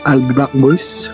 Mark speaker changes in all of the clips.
Speaker 1: I'll be back, boys.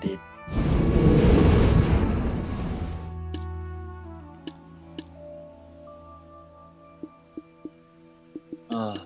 Speaker 2: Did. Ah.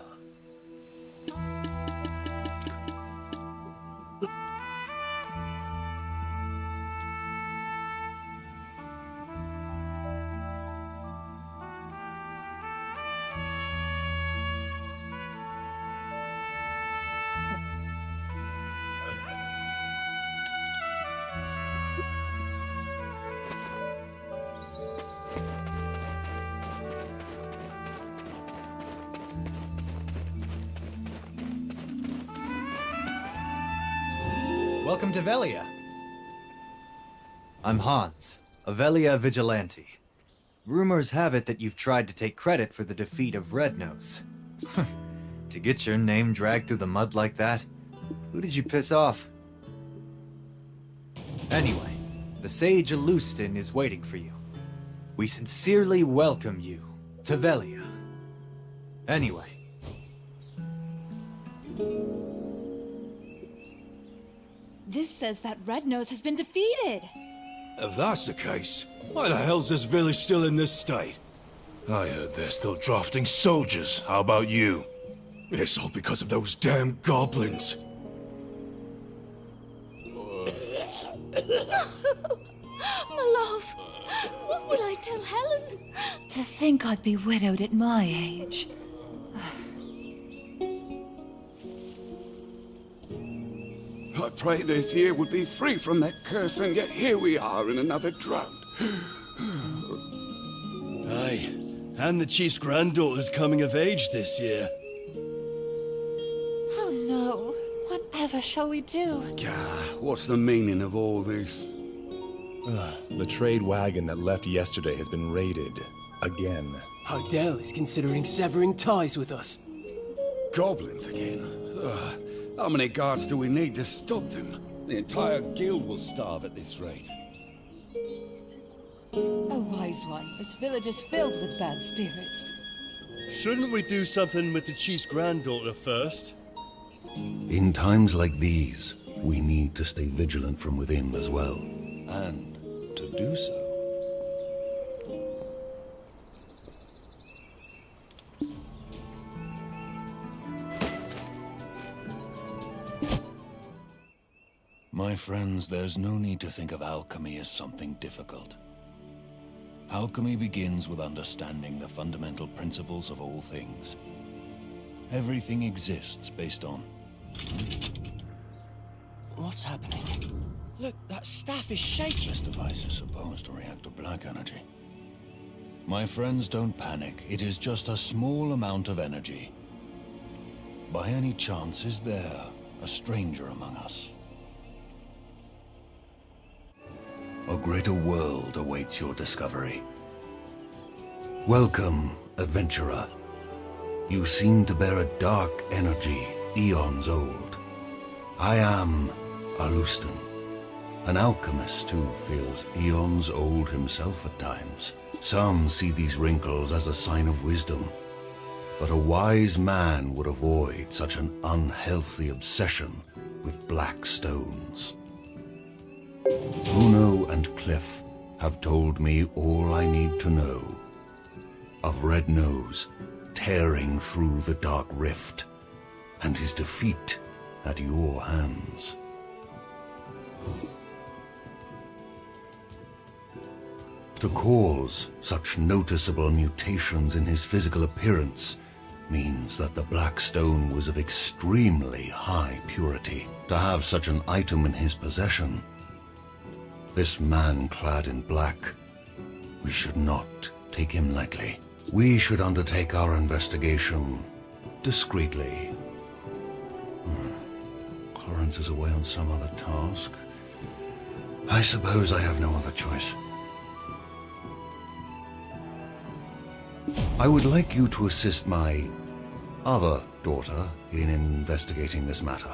Speaker 3: Welcome to Velia. I'm Hans, a Velia vigilante. Rumors have it that you've tried to take credit for the defeat of Rednose. To get your name dragged through the mud like that? Who did you piss off? Anyway, the Sage Alustin is waiting for you. We sincerely welcome you to Velia. Anyway.
Speaker 4: This says that Rednose has been defeated!
Speaker 5: If that's the case, why the hell's this village still in this state? I heard they're still drafting soldiers. How about you? It's all because of those damn goblins.
Speaker 4: My love, what will I tell Helen?
Speaker 6: To think I'd be widowed at my age.
Speaker 7: I prayed this year would be free from that curse, and yet here we are in another drought.
Speaker 8: Aye, and the chief's granddaughter's coming of age this year.
Speaker 6: Oh no, whatever shall we do?
Speaker 7: Gah, what's the meaning of all this?
Speaker 9: The trade wagon that left yesterday has been raided. Again.
Speaker 10: Hardell is considering severing ties with us.
Speaker 7: Goblins again? Ugh. How many guards do we need to stop them? The entire guild will starve at this rate.
Speaker 6: A wise one. This village is filled with bad spirits.
Speaker 8: Shouldn't we do something with the chief's granddaughter first?
Speaker 11: In times like these, we need to stay vigilant from within as well.
Speaker 7: and to do so. My friends, there's no need to think of alchemy as something difficult. Alchemy begins with understanding the fundamental principles of all things. Everything exists based on...
Speaker 8: What's happening? Look, that staff is shaking.
Speaker 7: This device is supposed to react to black energy. My friends, don't panic. It is just a small amount of energy. By any chance, is there a stranger among us? A greater world awaits your discovery. Welcome, adventurer. You seem to bear a dark energy, eons old. I am Alustan, an alchemist who feels eons old himself at times. Some see these wrinkles as a sign of wisdom, but a wise man would avoid such an unhealthy obsession with black stones. Uno and Cliff have told me all I need to know of Red Nose tearing through the dark rift and his defeat at your hands. To cause such noticeable mutations in his physical appearance means that the black stone was of extremely high purity. To have such an item in his possession, this man clad in black, we should not take him lightly. We should undertake our investigation discreetly. Clarence is away on some other task. I suppose I have no other choice. I would like you to assist my other daughter in investigating this matter.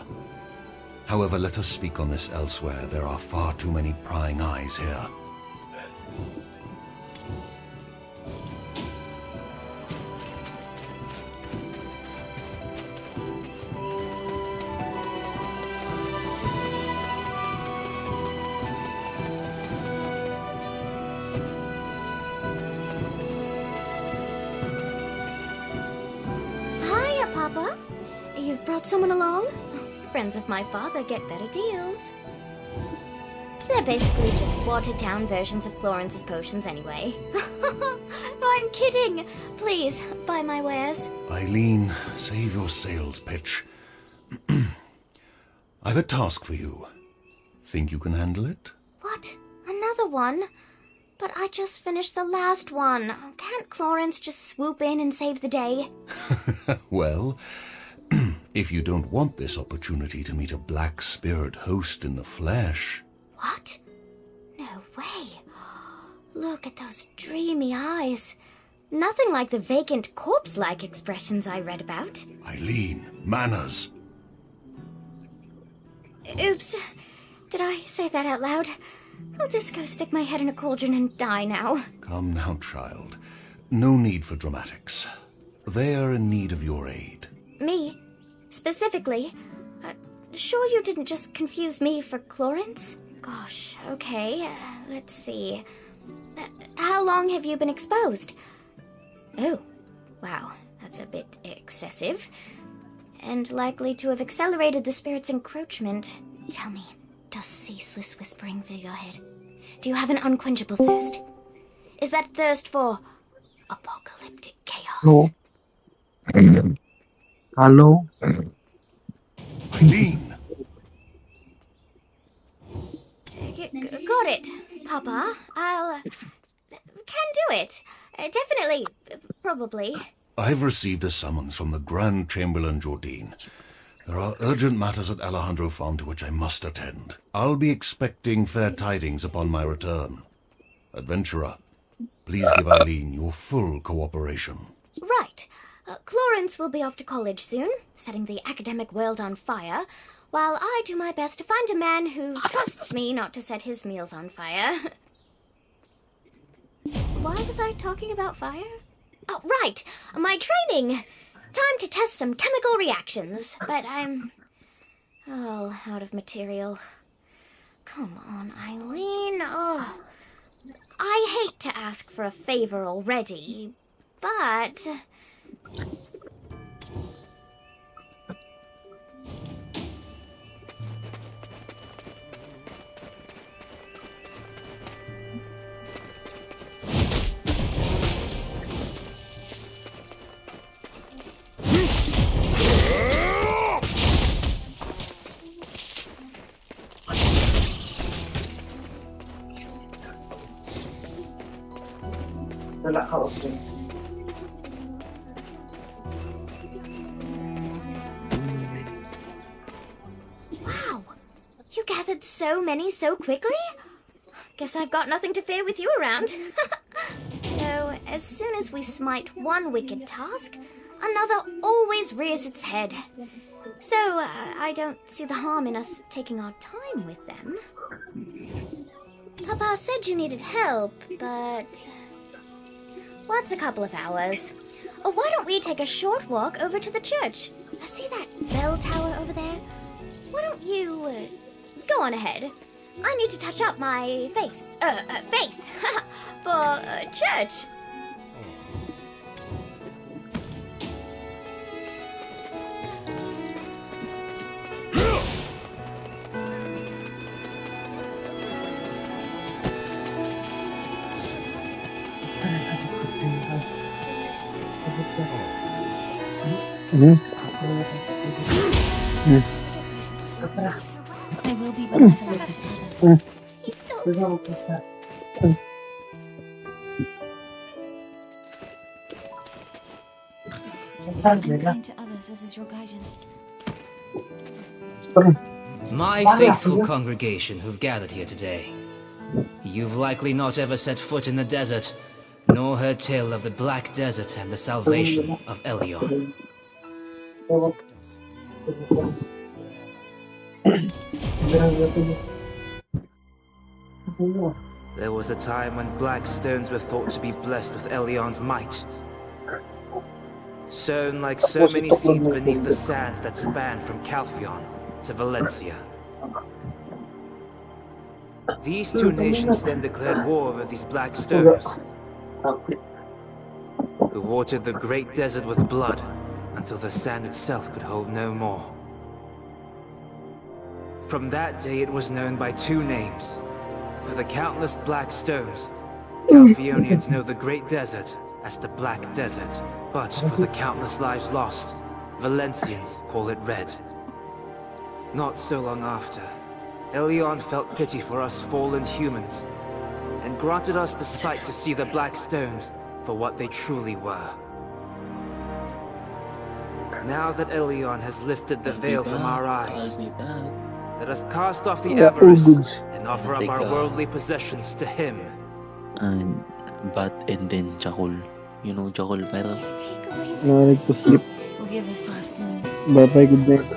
Speaker 7: However, let us speak on this elsewhere. There are far too many prying eyes here.
Speaker 1: Hiya, Papa. You've brought someone along? Friends of my father get better deals. They're basically just watered-down versions of Florence's potions anyway. I'm kidding! Please, buy my wares.
Speaker 7: Eileen, save your sales pitch. I've a task for you. Think you can handle it?
Speaker 1: What? Another one? But I just finished the last one. Can't Florence just swoop in and save the day?
Speaker 7: Well, if you don't want this opportunity to meet a black spirit host in the flesh...
Speaker 1: What? No way. Look at those dreamy eyes. Nothing like the vacant corpse-like expressions I read about.
Speaker 7: Eileen, manners.
Speaker 1: Oops. Did I say that out loud? I'll just go stick my head in a cauldron and die now.
Speaker 7: Come now, child. No need for dramatics. They are in need of your aid.
Speaker 1: Me? Specifically? Sure you didn't just confuse me for Clarence? Gosh, okay. Let's see. How long have you been exposed? Oh, wow. That's a bit excessive. And likely to have accelerated the spirit's encroachment. Tell me, does ceaseless whispering fill your head? Do you have an unquenchable thirst? Is that thirst for apocalyptic chaos?
Speaker 2: Hello? Hello?
Speaker 7: Eileen!
Speaker 1: Got it, Papa. I'll... can do it. Definitely. Probably.
Speaker 7: I've received a summons from the Grand Chamberlain Jordine. There are urgent matters at Alejandro Farm to which I must attend. I'll be expecting fair tidings upon my return. Adventurer, please give Eileen your full cooperation.
Speaker 1: Right. Clarence will be off to college soon, setting the academic world on fire, while I do my best to find a man who trusts me not to set his meals on fire. Why was I talking about fire? Oh, right! My training! Time to test some chemical reactions, but I'm all out of material. Come on, Eileen. Oh, I hate to ask for a favor already, but... Wow! You gathered so many so quickly? Guess I've got nothing to fear with you around. Though, as soon as we smite one wicked task, another always rears its head. So, I don't see the harm in us taking our time with them. Papa said you needed help, but... what's a couple of hours? Or why don't we take a short walk over to the church? See that bell tower over there? Why don't you, go on ahead? I need to touch up my faith, for, church.
Speaker 6: I will be benevolent to others. And kind to others as is your guidance.
Speaker 11: My faithful congregation who've gathered here today. You've likely not ever set foot in the desert, nor heard tale of the Black Desert and the salvation of Elion. There was a time when black stones were thought to be blessed with Elion's might. Sown like so many seeds beneath the sands that span from Calphion to Valencia. These two nations then declared war over these black stones, who watered the great desert with blood until the sand itself could hold no more. From that day it was known by two names. For the countless black stones, Calphionians know the great desert as the Black Desert, but for the countless lives lost, Valencians call it Red. Not so long after, Elion felt pity for us fallen humans, and granted us the sight to see the black stones for what they truly were. Now that Elion has lifted the veil from our eyes, let us cast off the avarice and offer up our worldly possessions to him.
Speaker 12: And then Chakol. You know Chakol, pero...
Speaker 2: No, I like to sleep.
Speaker 6: Forgive us our sins.
Speaker 2: Bye-bye, good night.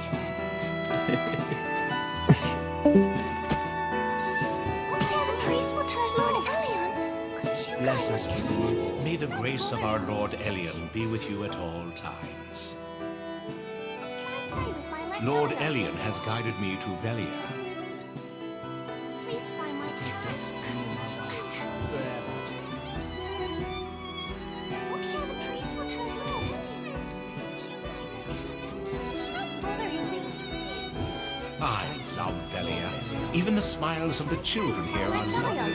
Speaker 13: Bless us, Lord. May the grace of our Lord Elion be with you at all times. Lord Elion has guided me to Velia.
Speaker 1: Please find my task. Look here, the priest will tell us all. Stop bothering me.
Speaker 13: I love Velia. Even the smiles of the children here are lovely.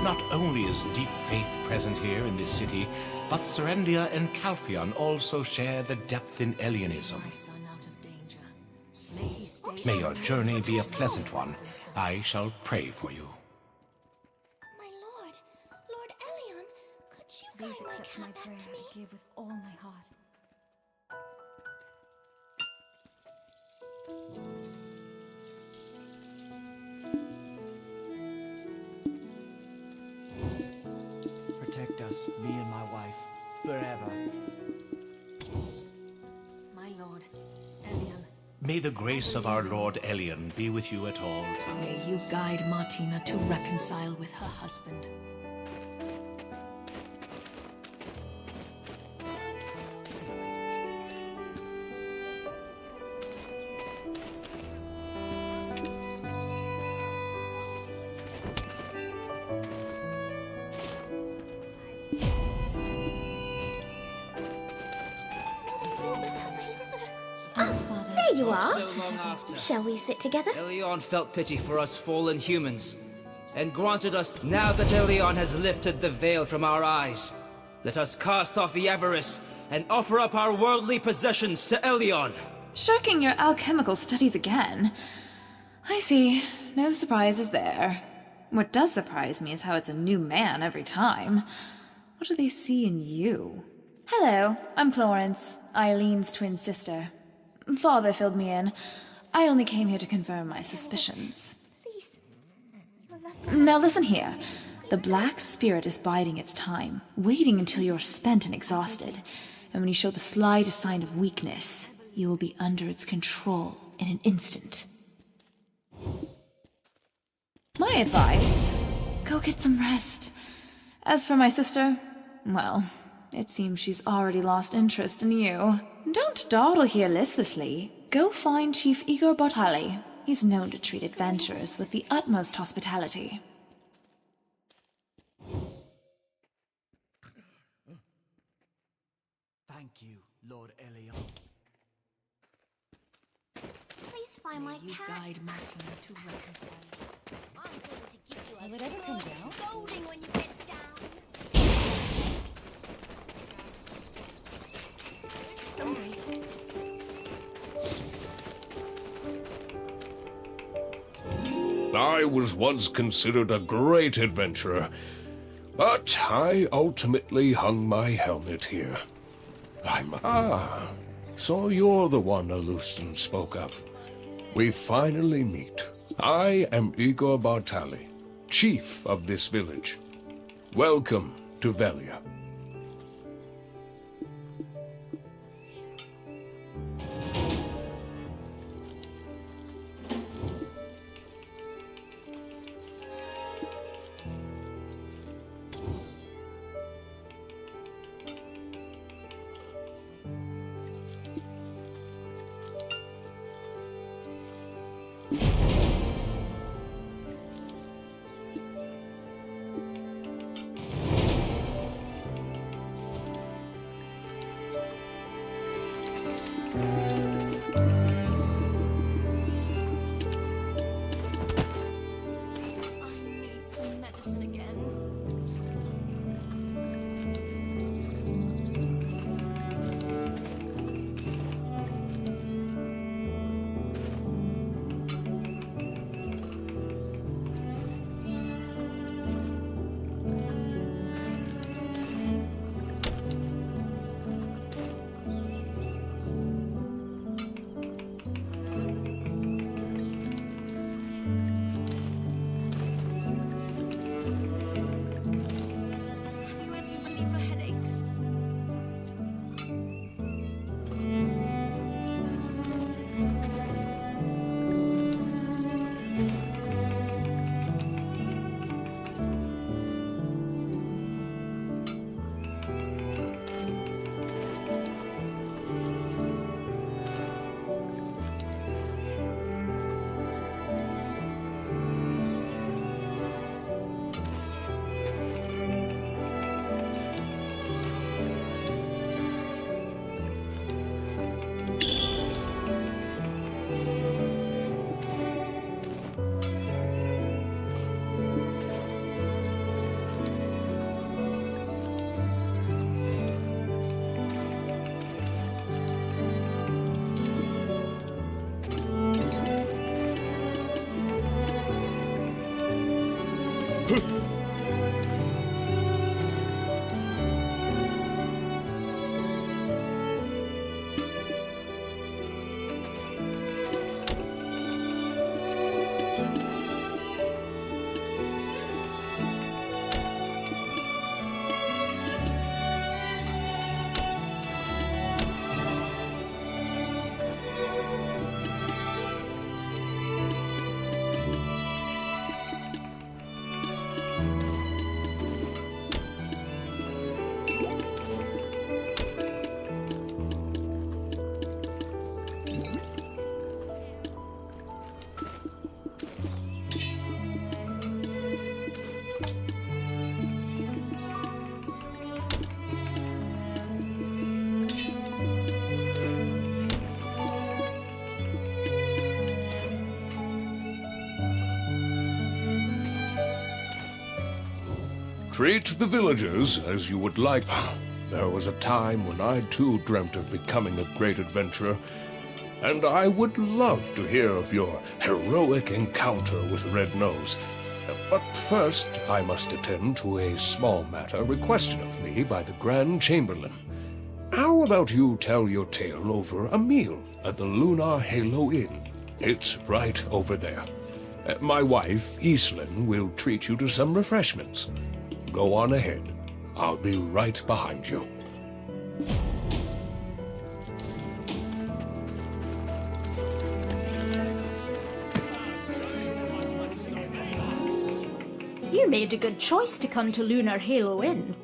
Speaker 13: Not only is deep faith present here in this city, but Serendia and Calphion also share the depth in Elionism. May your journey be a pleasant one. I shall pray for you.
Speaker 1: My lord, Lord Elion, could you
Speaker 6: Please
Speaker 1: kindly
Speaker 6: accept my
Speaker 1: count
Speaker 6: prayer.
Speaker 1: that to me?
Speaker 6: I give with all my heart.
Speaker 14: Protect us, me and my wife. forever.
Speaker 4: My lord, Elian,
Speaker 13: May the grace of our Lord Elian be with you at all times.
Speaker 4: may you guide Martina to reconcile with her husband.
Speaker 1: There you are.
Speaker 15: So long after,
Speaker 1: Shall we sit together?
Speaker 15: Elion felt pity for us fallen humans, and granted us, now that Elion has lifted the veil from our eyes, let us cast off the avarice and offer up our worldly possessions to Elion.
Speaker 16: Shirking your alchemical studies again? I see. No surprises there. What does surprise me is how it's a new man every time. What do they see in you? Hello, I'm Florence, Eileen's twin sister. Father filled me in. I only came here to confirm my suspicions. Now listen here. The Black Spirit is biding its time, waiting until you're spent and exhausted. And when you show the slightest sign of weakness, you will be under its control in an instant. My advice? Go get some rest. As for my sister, well, it seems she's already lost interest in you. Don't dawdle here listlessly. Go find Chief Igor Bartali. He's known to treat adventurers with the utmost hospitality.
Speaker 14: Thank you, Lord Elion.
Speaker 1: Please find my
Speaker 4: You
Speaker 1: cat.
Speaker 4: guide Martina to reconcile.
Speaker 1: I'm going to give you
Speaker 6: Will it ever come down?
Speaker 1: scolding when you get down. Someday.
Speaker 5: I was once considered a great adventurer, but I ultimately hung my helmet here. So you're the one Alustan spoke of. We finally meet. I am Igor Bartali, chief of this village. Welcome to Velia. Treat the villagers as you would like. There was a time when I too dreamt of becoming a great adventurer, and I would love to hear of your heroic encounter with Red Nose. But first, I must attend to a small matter requested of me by the Grand Chamberlain. How about you tell your tale over a meal at the Lunar Halo Inn? It's right over there. My wife, Iselin, will treat you to some refreshments. Go on ahead. I'll be right behind you.
Speaker 4: You made a good choice to come to Lunar Halo Inn.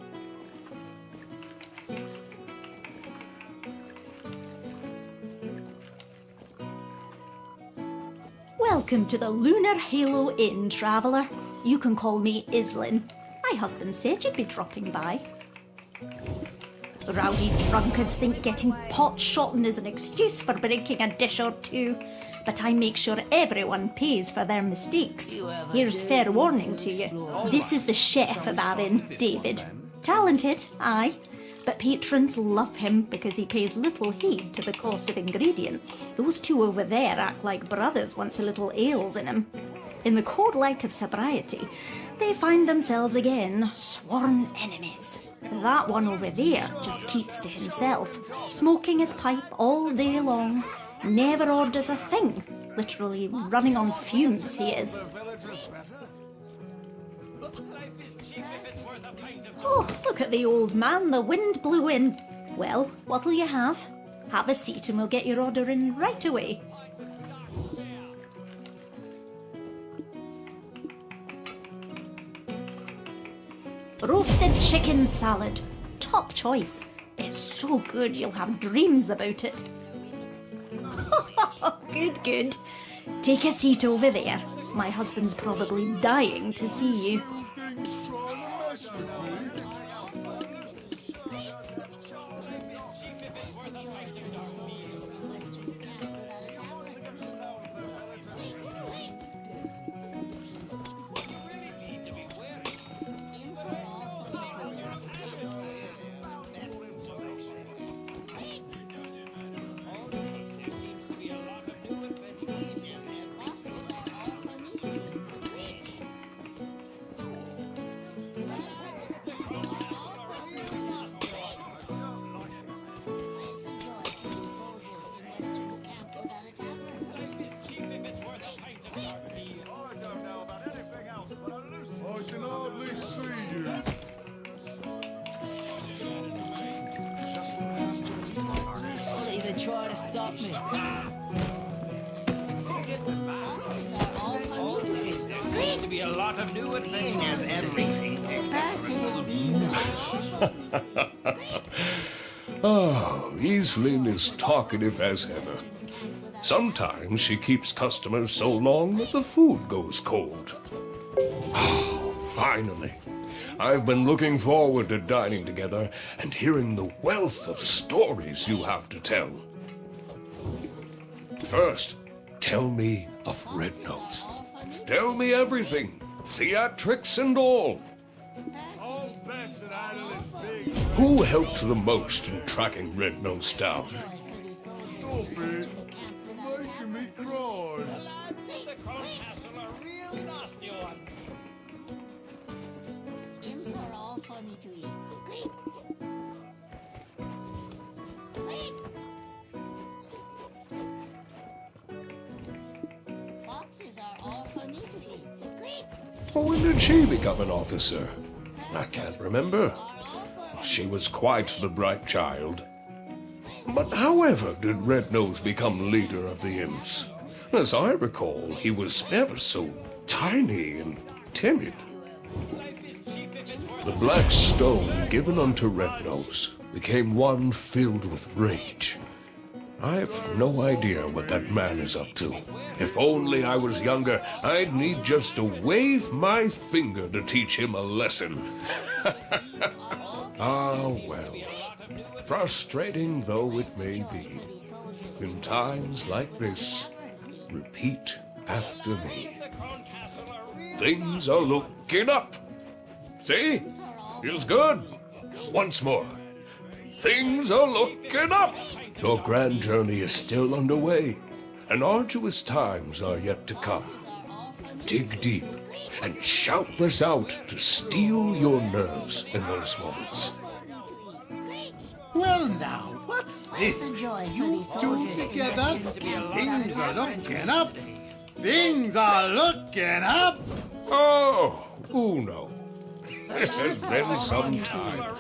Speaker 4: Welcome to the Lunar Halo Inn, traveller. You can call me Islin. My husband said you'd be dropping by. Rowdy drunkards think getting pot-shotting is an excuse for breaking a dish or two, but I make sure everyone pays for their mistakes. Here's fair warning to you. This is the chef of our inn, David. Talented, aye, but patrons love him because he pays little heed to the cost of ingredients. Those two over there act like brothers once a little ale's in them. In the cold light of sobriety, they find themselves again sworn enemies. That one over there just keeps to himself, smoking his pipe all day long, never orders a thing, literally running on fumes he is. Oh, look at the old man, the wind blew in. Well, what'll you have? Have a seat and we'll get your order in right away. Roasted chicken salad. Top choice. It's so good you'll have dreams about it. Good, good. Take a seat over there. My husband's probably dying to see you.
Speaker 14: Try to stop me.
Speaker 15: There seems to be a lot of new adventures. Everything except
Speaker 5: Oh, Iselin is talkative as ever. Sometimes she keeps customers so long that the food goes cold. Finally. I've been looking forward to dining together and hearing the wealth of stories you have to tell. First, tell me of Red Nose. Tell me everything, theatrics and all. Who helped the most in tracking Red Nose down?
Speaker 14: Stop it. You're making me cry. The Castle are real nasty ones.
Speaker 17: Imps are all funny to eat. Quick! Quick! Foxes are all funny to eat. Quick!
Speaker 5: Well, when did she become an officer? I can't remember. She was quite the bright child. But however did Red Nose become leader of the imps? As I recall, he was ever so tiny and timid. The black stone given unto Red Nose became one filled with rage. I have no idea what that man is up to. If only I was younger, I'd need just to wave my finger to teach him a lesson. Ah, well. Frustrating though it may be, in times like this, repeat after me. Things are looking up. See? Feels good. Once more. Things are looking up. Your grand journey is still underway, and arduous times are yet to come. Dig deep and shout this out to steel your nerves in those moments.
Speaker 14: Well now, what's this? You two together? Things are looking up. Things are looking up.
Speaker 5: Oh, Uno. It has been some time.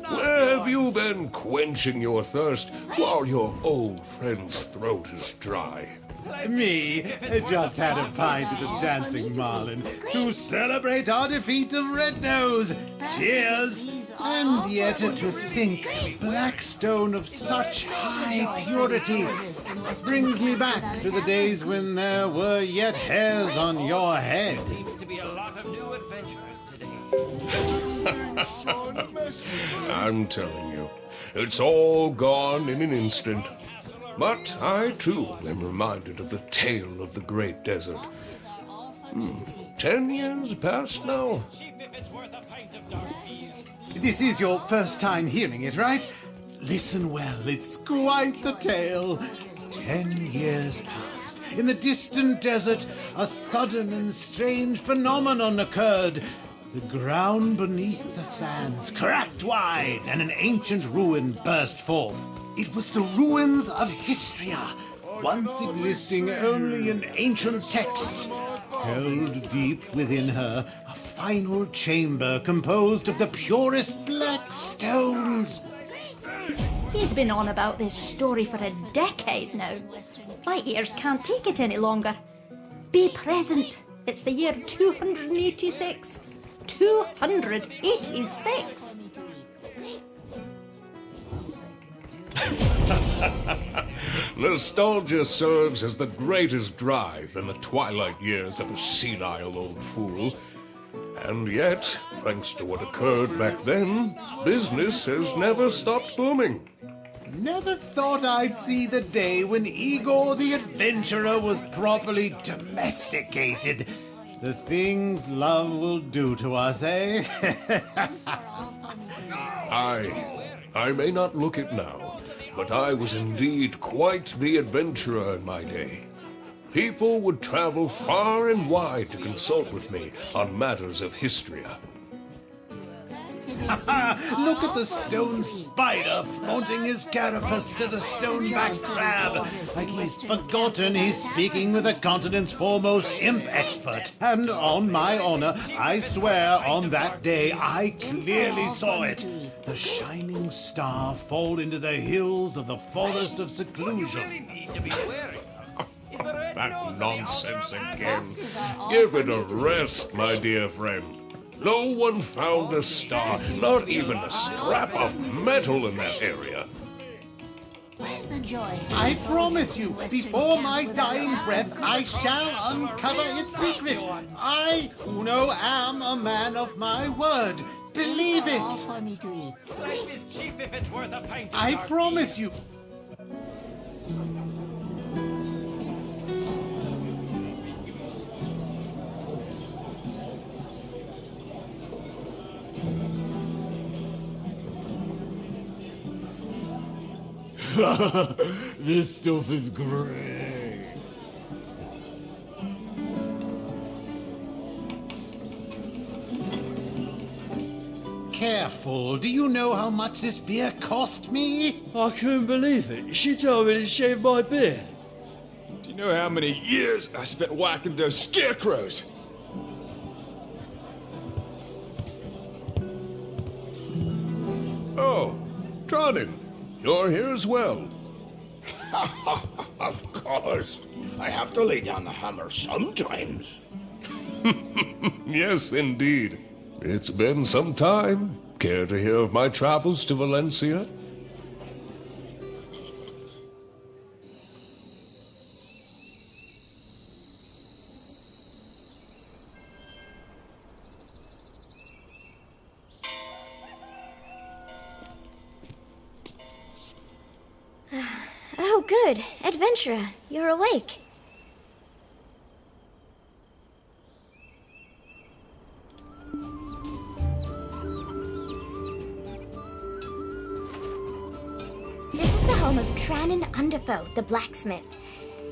Speaker 5: Where have you been quenching your thirst while your old friend's throat is dry?
Speaker 14: Me just had a pint of the Dancing Marlin to celebrate our defeat of Red Nose. Cheers! And yet to think Blackstone of such high purity brings me back to the days when there were yet hairs on your head.
Speaker 15: Seems to be a lot of new adventurers today.
Speaker 5: I'm telling you, it's all gone in an instant. But I, too, am reminded of the tale of the Great Desert. 10 years past now.
Speaker 14: This is your first time hearing it, right? Listen well, it's quite the tale. 10 years past. In the distant desert, a sudden and strange phenomenon occurred. The ground beneath the sands cracked wide, and an ancient ruin burst forth. It was the ruins of Histria, once existing only in ancient texts. Held deep within her, a final chamber composed of the purest black stones.
Speaker 4: He's been on about this story for a decade now. My ears can't take it any longer. Be present. It's the year 286. 286!
Speaker 5: Nostalgia serves as the greatest drive in the twilight years of a senile old fool. And yet, thanks to what occurred back then, business has never stopped booming.
Speaker 14: Never thought I'd see the day when Igor the Adventurer was properly domesticated. The things love will do to us, eh?
Speaker 5: I may not look it now, but I was indeed quite the adventurer in my day. People would travel far and wide to consult with me on matters of Histria.
Speaker 14: Look at the stone spider flaunting his carapace to the stoneback crab. Like he's forgotten he's speaking with the continent's foremost imp expert. And on my honor, I swear on that day I clearly saw it. The shining star fall into the hills of the forest of seclusion.
Speaker 5: That nonsense again. Give it a rest, my dear friend. No one found a star, not even a scrap of metal in that area.
Speaker 17: Where's the joy?
Speaker 14: I promise you, before my dying breath, I shall uncover its secret. I, Uno, am a man of my word. Believe it.
Speaker 15: Life is cheap if it's worth a pint of
Speaker 14: I
Speaker 15: dark
Speaker 14: promise
Speaker 15: beer.
Speaker 14: you. This stuff is great. Careful. Do you know how much this beer cost me?
Speaker 8: I couldn't believe it. She told me to shave my beard.
Speaker 9: Do you know how many years I spent whacking those scarecrows?
Speaker 5: Oh, Tronin, you're here as well.
Speaker 18: Of course. I have to lay down the hammer sometimes.
Speaker 5: Yes, indeed. It's been some time. Care to hear of my travels to Valencia?
Speaker 1: Oh, good. Adventurer, you're awake. home of Trannon Underfoe, the blacksmith.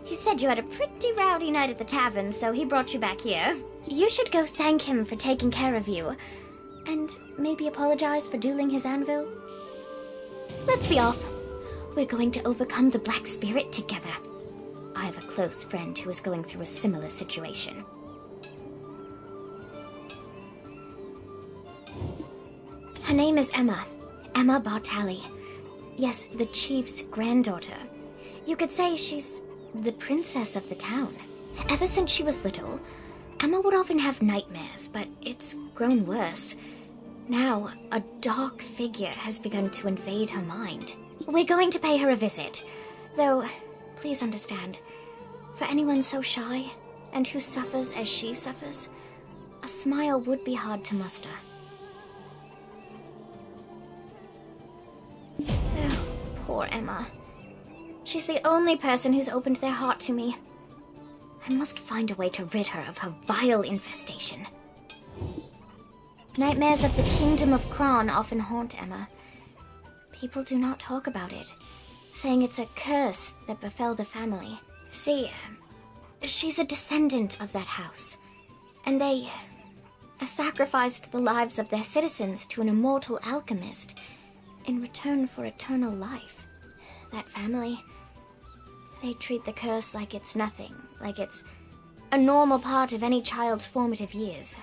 Speaker 1: He said you had a pretty rowdy night at the tavern, so he brought you back here. You should go thank him for taking care of you. And maybe apologize for dueling his anvil. Let's be off. We're going to overcome the Black Spirit together. I have a close friend who is going through a similar situation. Her name is Emma. Emma Bartali. Yes, the chief's granddaughter. You could say she's the princess of the town. Ever since she was little, Emma would often have nightmares, but it's grown worse. Now, a dark figure has begun to invade her mind. We're going to pay her a visit. Though, please understand, for anyone so shy, and who suffers as she suffers, a smile would be hard to muster. Oh, poor Emma. She's the only person who's opened their heart to me. I must find a way to rid her of her vile infestation. Nightmares of the Kingdom of Kron often haunt Emma. People do not talk about it, saying it's a curse that befell the family. See, she's a descendant of that house, and they sacrificed the lives of their citizens to an immortal alchemist in return for eternal life. That family, they treat the curse like it's nothing, like it's a normal part of any child's formative years.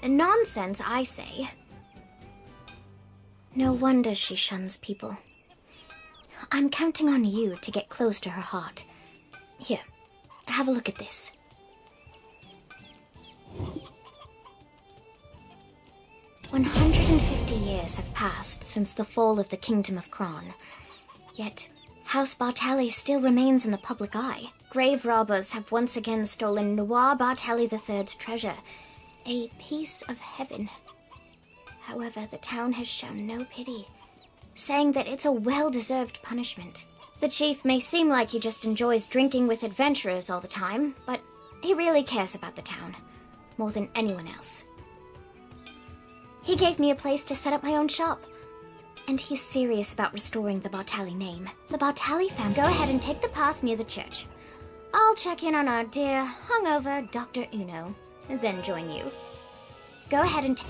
Speaker 1: Nonsense, I say. No wonder she shuns people. I'm counting on you to get close to her heart. Here, have a look at this. "150 years have passed since the fall of the Kingdom of Kron. Yet, House Bartali still remains in the public eye. Grave robbers have once again stolen Noir Bartali III's treasure, a piece of heaven. However, the town has shown no pity, saying that it's a well-deserved punishment. The chief may seem like he just enjoys drinking with adventurers all the time, but he really cares about the town, more than anyone else. He gave me a place to set up my own shop, and he's serious about restoring the Bartali name. The Bartali family. Go ahead and take the path near the church. I'll check in on our dear, hungover Dr. Uno, and then join you. Go ahead and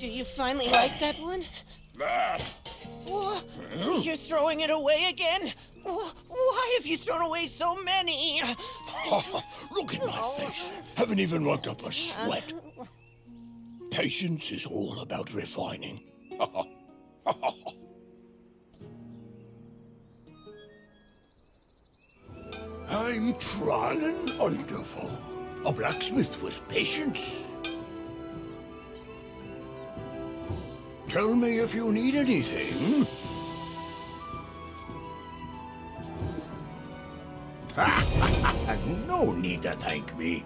Speaker 17: Do you finally like that one? You're throwing it away again? Why
Speaker 18: if you've thrown away so many? Look at my face. Haven't even worked up a sweat. Patience is all about refining. I'm Tranen Underfall, a blacksmith with patience. Tell me if you need anything. No need to thank me.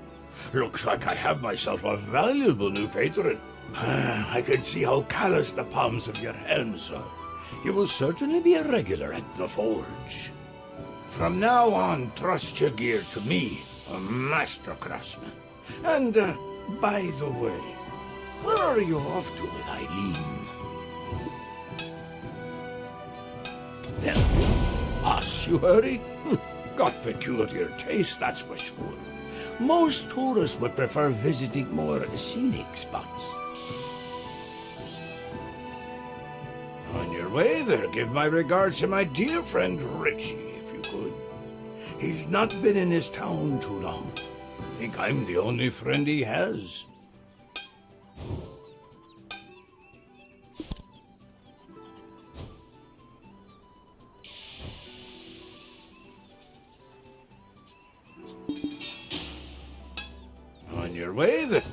Speaker 18: Looks like I have myself a valuable new patron. I can see how callous the palms of your hands are. You will certainly be a regular at the forge. From now on, trust your gear to me, a master craftsman. And, by the way, where are you off to with Eileen? Then, us you hurry? Got peculiar taste, that's for sure. Most tourists would prefer visiting more scenic spots. On your way there, give my regards to my dear friend Richie, if you could. He's not been in his town too long. Think I'm the only friend he has. On your way then.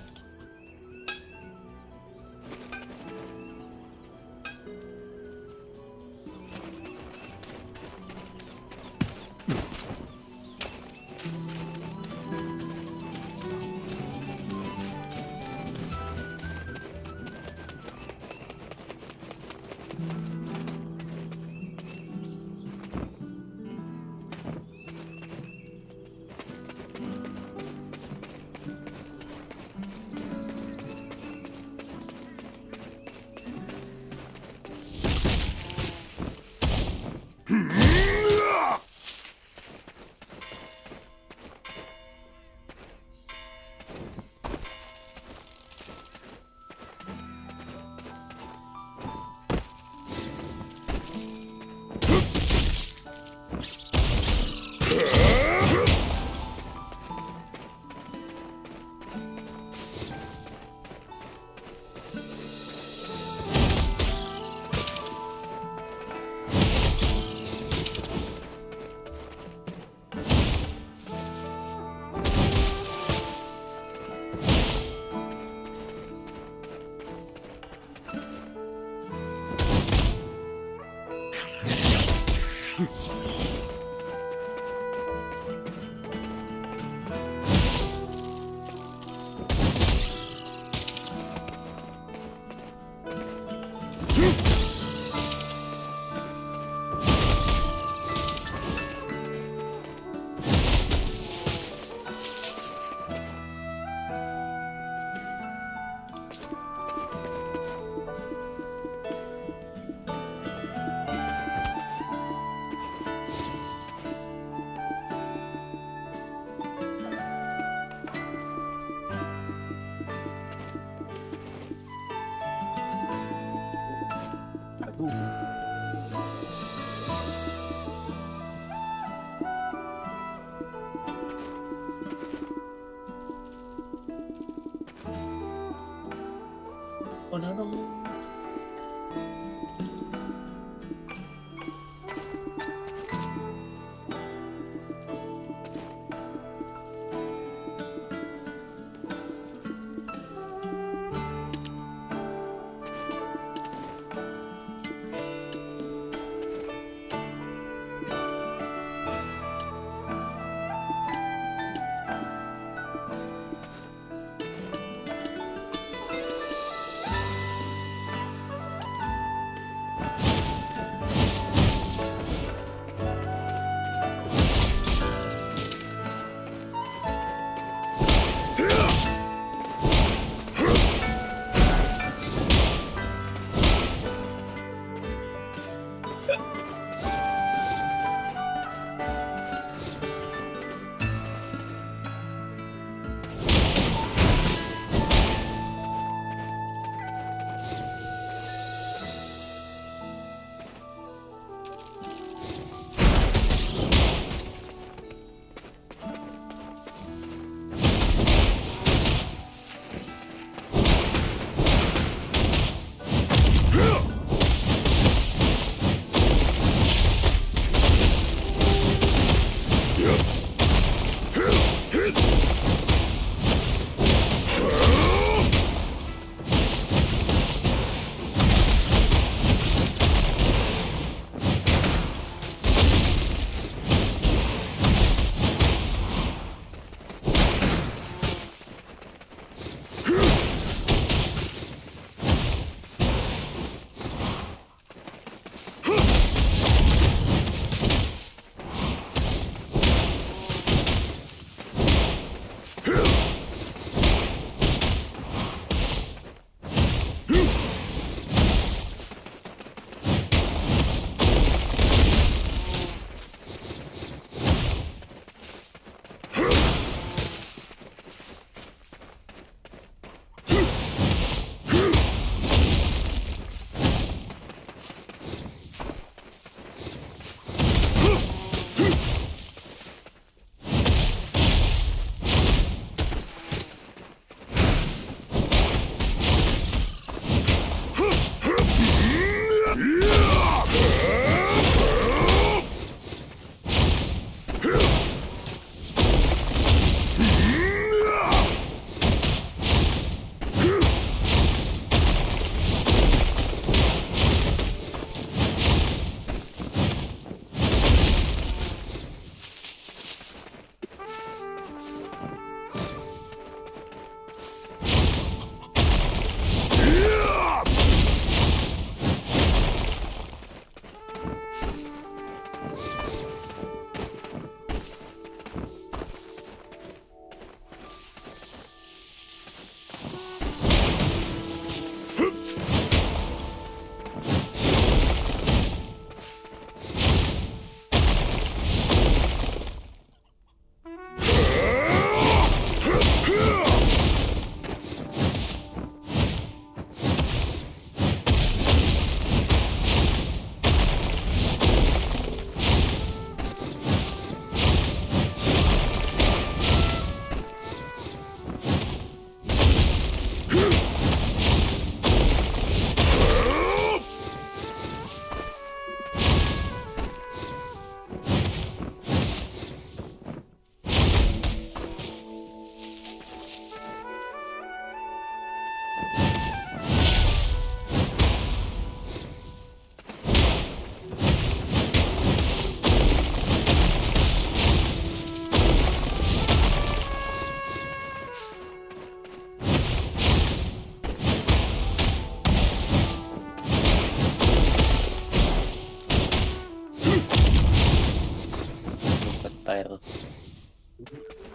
Speaker 12: Pyro.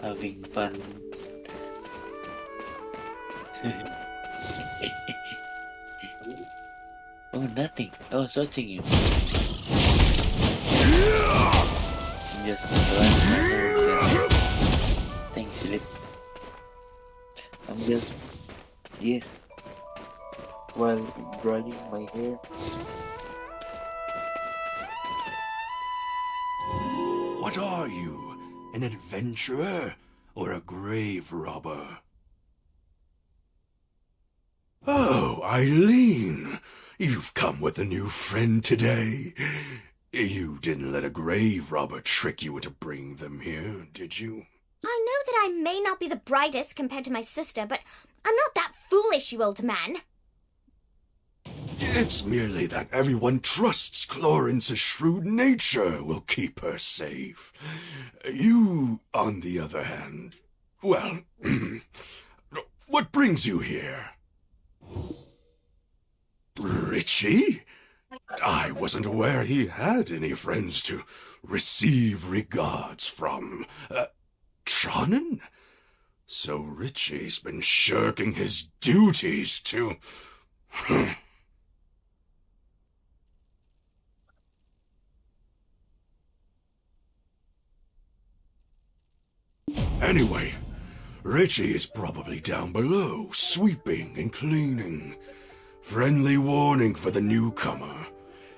Speaker 12: Having fun. Oh, nothing. I was watching you. Just run my hair. Thanks, Lip. I'm just, yeah, while drying my hair.
Speaker 18: What are you? An adventurer or a grave robber? Oh, Eileen! You've come with a new friend today. You didn't let a grave robber trick you into bringing them here, did you?
Speaker 1: I know that I may not be the brightest compared to my sister, but I'm not that foolish, you old man.
Speaker 18: It's merely that everyone trusts Clorence's shrewd nature will keep her safe. You, on the other hand, well, what brings you here? Richie? I wasn't aware he had any friends to receive regards from. Tronnen? So Richie's been shirking his duties to... Anyway, Richie is probably down below, sweeping and cleaning. Friendly warning for the newcomer.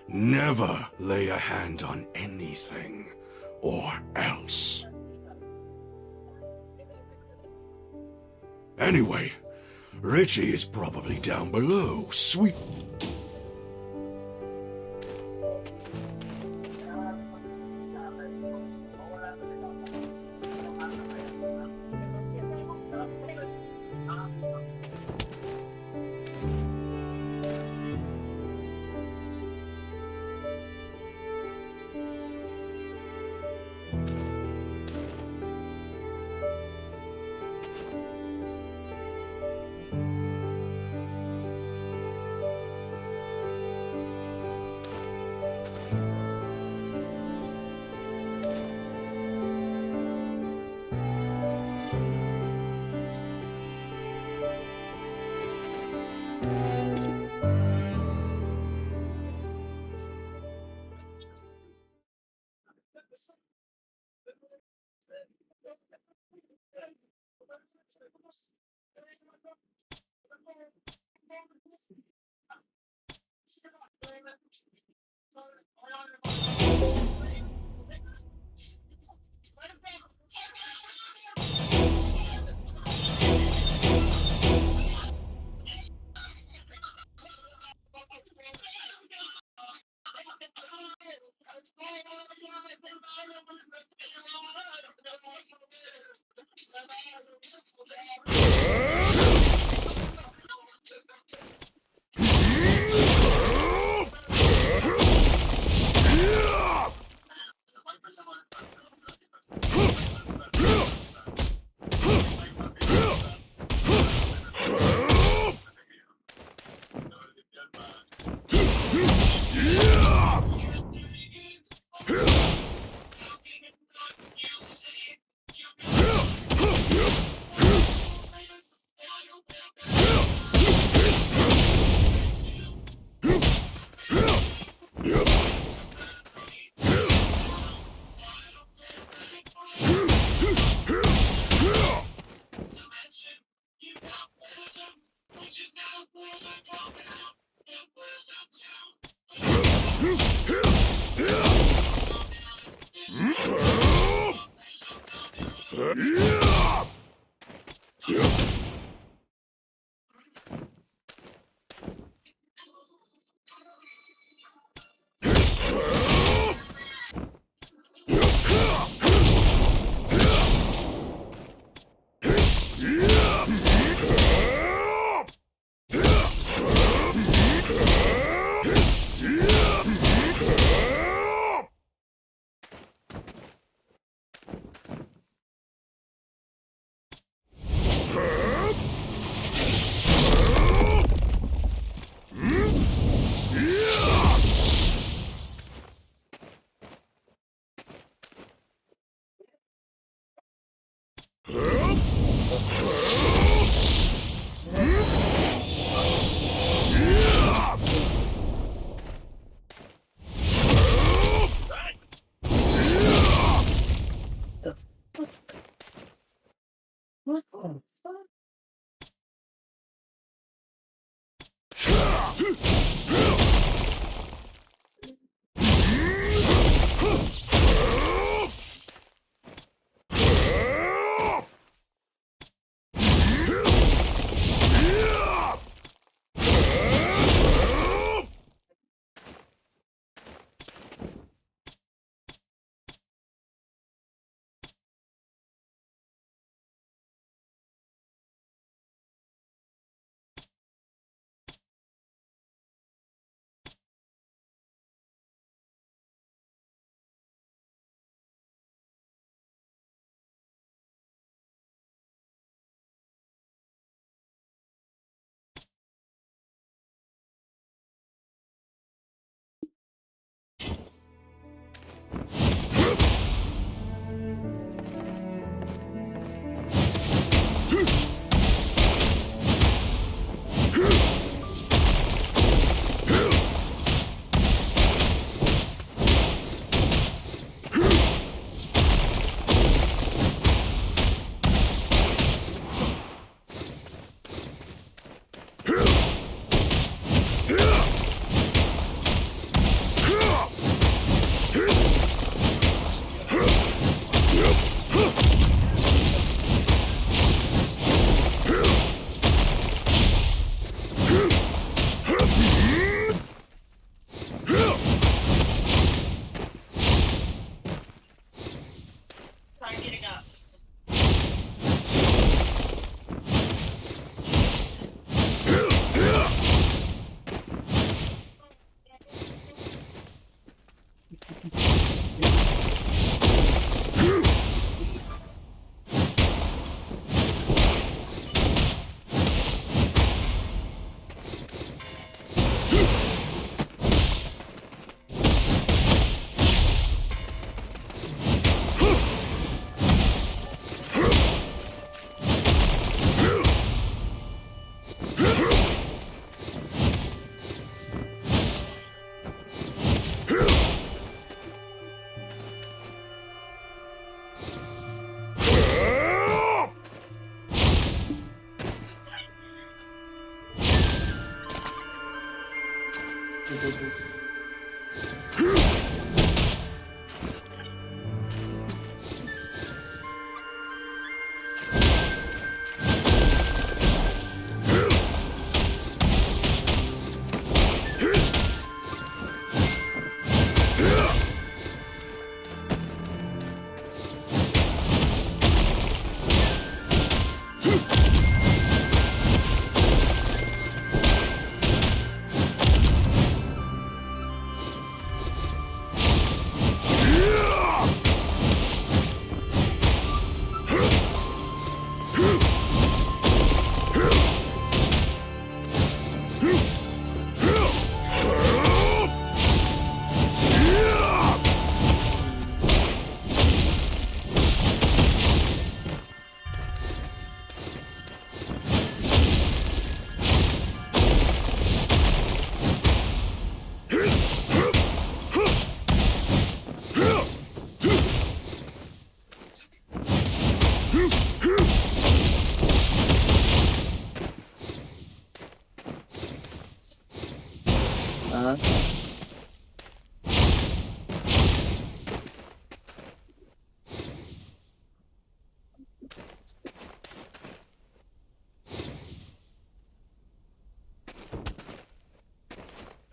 Speaker 18: Never lay a hand on anything, or else. Anyway, Richie is probably down below,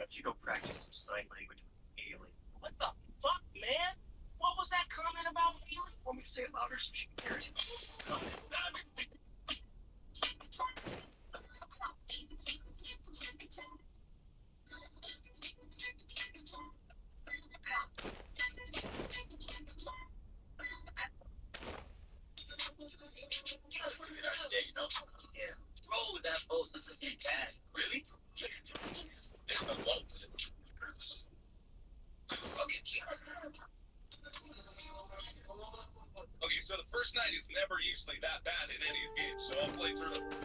Speaker 19: You go practice some sign language with alien. What the fuck, man? What was that comment about alien? Want me to say it louder so she can hear it? Yeah. Roll with that bullshit. This ain't bad. Really? There's no love to it. Okay, so the first night is never usually that bad in any game, so I'll play through it.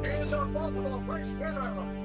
Speaker 19: Here's our possible first winner.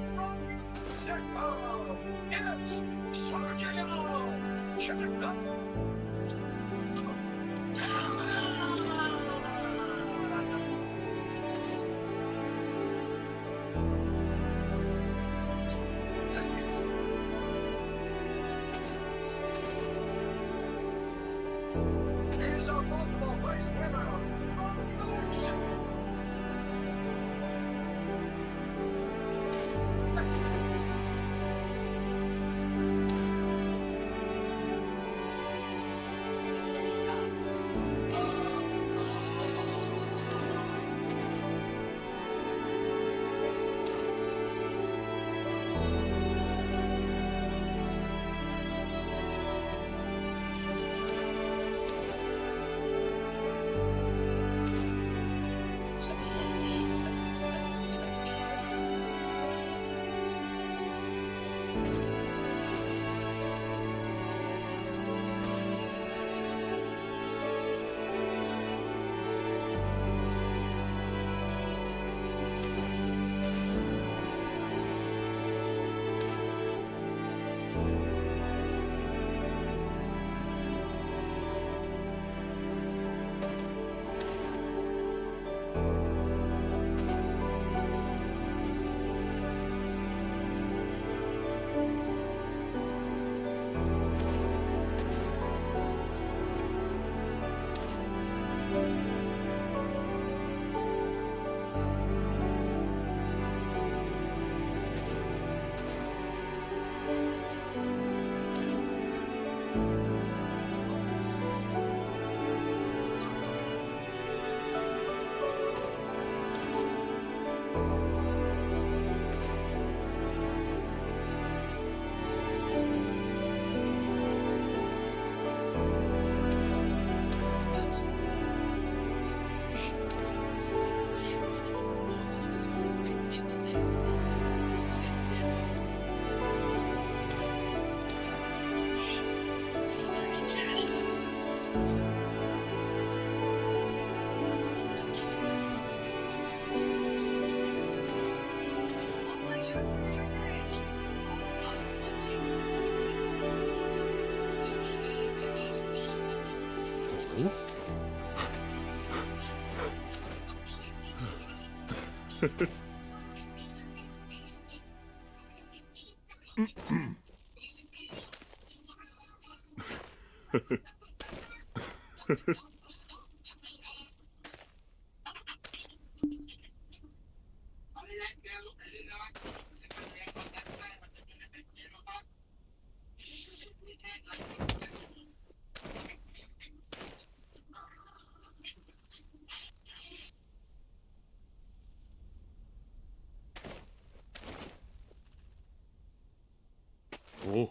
Speaker 9: Oh.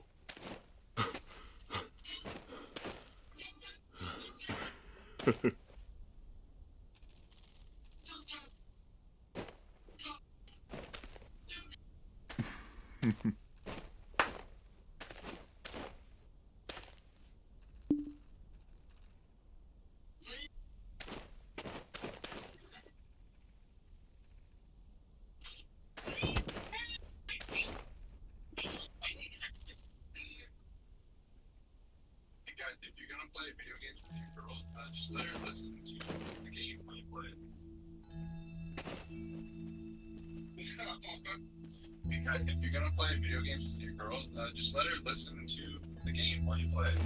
Speaker 19: If you're gonna play video games with your girl, just let her listen to the game while you play it. If you're gonna play video games with your girl, just let her listen to the game while you play it.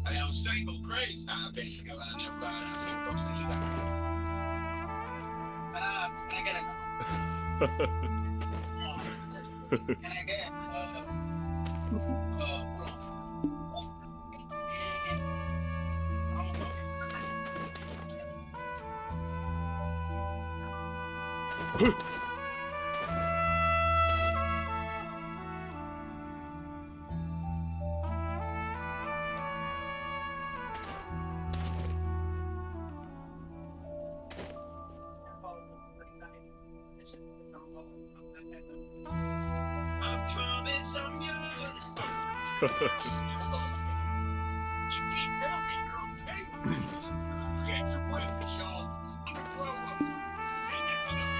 Speaker 19: I was saying, crazy. Basically, I never thought I was going to post into that. Can I get it? Can I get Promise I'm good. You can't tell me you're okay. Get your breakfast, y'all. I'm gonna grow up. Say that's enough.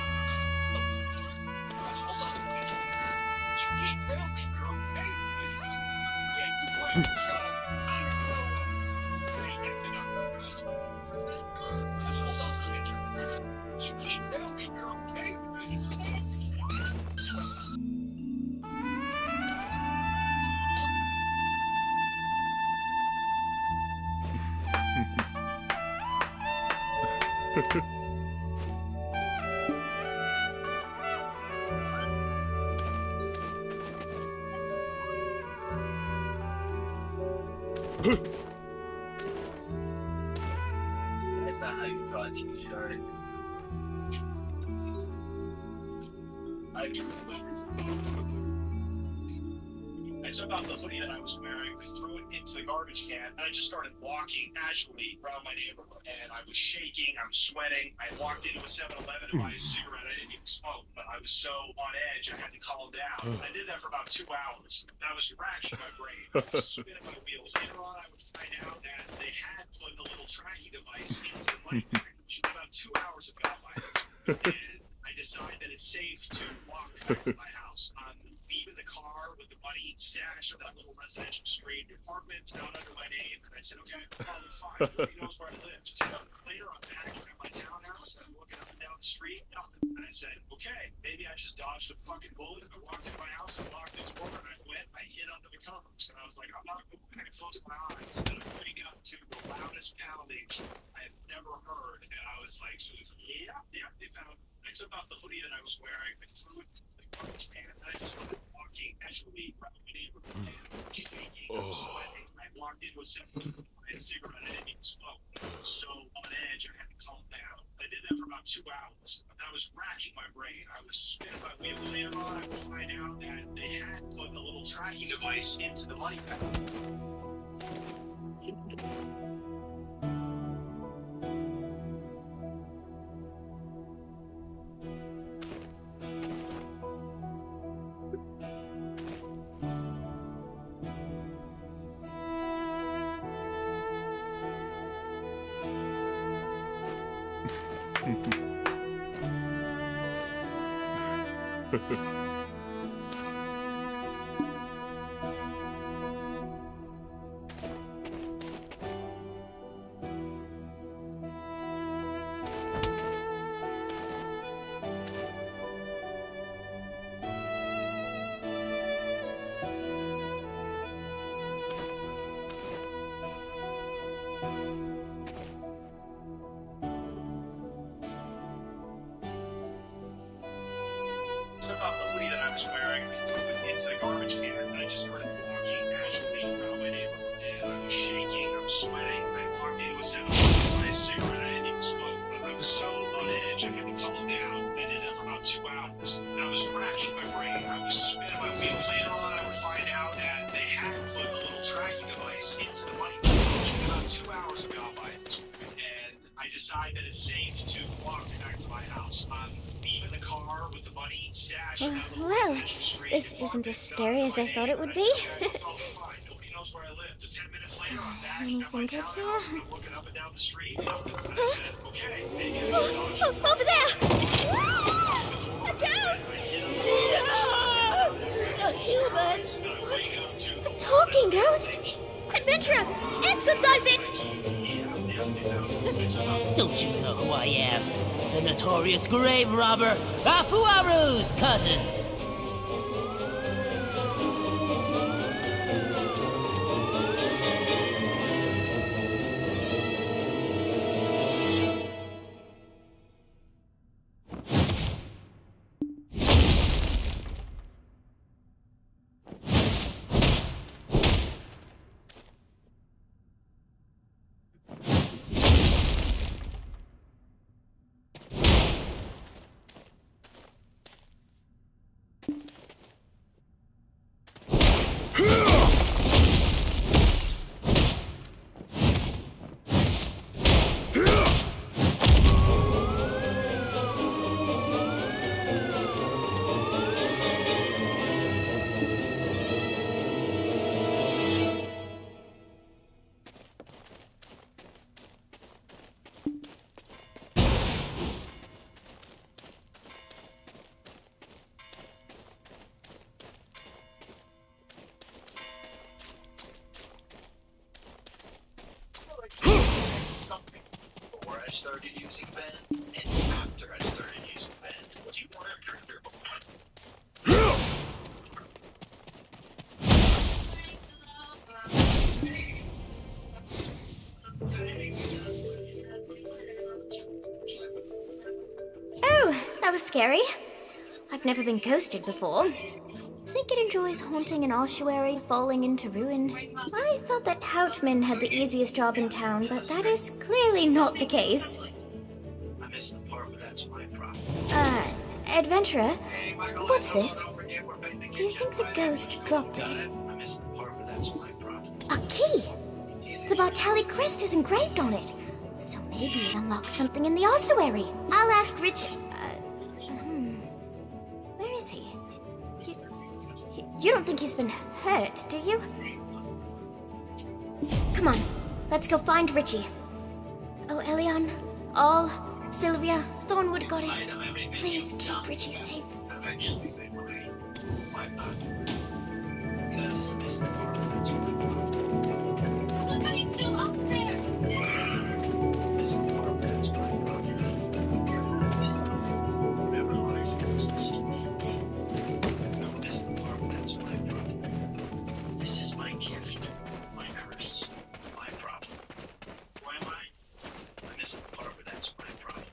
Speaker 19: Hold on a minute. You can't tell me you're okay. Get your breakfast, y'all. I'm gonna grow up. Say that's enough. Hold on a minute. You can't tell me you're okay. That's not how you draw a t-shirt. I took off the hoodie that I was wearing, I threw it into the garbage can, and I just started walking casually around my neighborhood. And I was shaking, I was sweating. I walked into a 7-Eleven to buy a cigarette. I didn't even smoke, but I was so on edge, I had to calm down. I did that for about 2 hours. That was scratching my brain. I was spinning my wheels. Later on, I would find out that they had put a little tracking device into the money package. About 2 hours have gone by, and I decided that it's safe to walk back to my house. I'm leaving the car with the money stashed on that little residential street. The apartment's not under my name. And I said, okay, probably fine. Nobody knows where I live. 10 minutes later, I'm back at my townhouse. I'm looking up and down the street. Nothing. And I said, okay, maybe I just dodged a fucking bullet. I walked in my house and locked the door. And I went, I hid under the covers. And I was like, I'm not moving. I closed my eyes. And I'm waking up to the loudest pounding I have never heard. And I was like, yeah, they found. I took off the hoodie that I was wearing. I threw it into the garbage can. And I just started walking casually around my neighborhood. And shaking, I was sweating. I walked into a 7-Eleven to buy a cigarette. I didn't even smoke. I was so on edge, I had to calm down. I did that for about 2 hours. That was racking my brain. I was spinning my wheels. Later on, I would find out that they had put a little tracking device into the money bag. Took off the hoodie that I was wearing, threw it into the garbage can, and I just started walking casually around my neighborhood. And I was shaking, I was sweating. I walked into a 7-Eleven to buy a cigarette. I didn't even smoke, but I was so on edge, I had to calm down. I did that for about 2 hours. That was racking my brain. I was spinning my wheels. Later on, I would find out that they had put a little tracking device into the money package. About 2 hours have gone by, and I decided that it's safe to walk back to my house. I'm leaving the car with the money stashed on that little
Speaker 1: Well,
Speaker 19: residential street.
Speaker 1: this isn't as scary as I thought it would be.
Speaker 19: Nobody knows where I live. 10 minutes later, I'm back at
Speaker 1: Anything
Speaker 19: my
Speaker 1: good
Speaker 19: townhouse,
Speaker 1: here?
Speaker 19: and I'm looking up and down the street. Nothing. And I said, okay, maybe I should dodge the
Speaker 1: Over there! A ghost!
Speaker 17: A human!
Speaker 1: What? A talking ghost? Adventurer, exorcise it!
Speaker 20: Don't you know who I am? The notorious grave robber, Afuaru's cousin!
Speaker 19: started using Ben, and after I started using Ben. Do you want a character?
Speaker 1: Oh, that was scary. I've never been ghosted before. Think it enjoys haunting an ossuary falling into ruin. I thought that Houtman had the easiest job in town, but that is clearly not the case.
Speaker 19: I missed the part where that's my problem.
Speaker 1: Adventurer, what's this? Do you think the ghost dropped it?
Speaker 19: I missed the part where that's my problem.
Speaker 1: A key! The Bartelli crest is engraved on it. So maybe it unlocks something in the ossuary. I'll ask Richard. Where is he? You don't think he's been hurt, do you? Come on, let's go find Richie. Oh, Elion, All, Sylvia, Thornwood Goddess, please keep Richie safe.
Speaker 19: Eventually they will be. Why not? Because I missed the part where that's my problem. Look, I'm still up there! Missed the part where that's my problem. Whatever life goes to see for me. I missed the part where that's my problem. This is my gift, my curse, my problem. Why am I? I missed the part where that's my problem.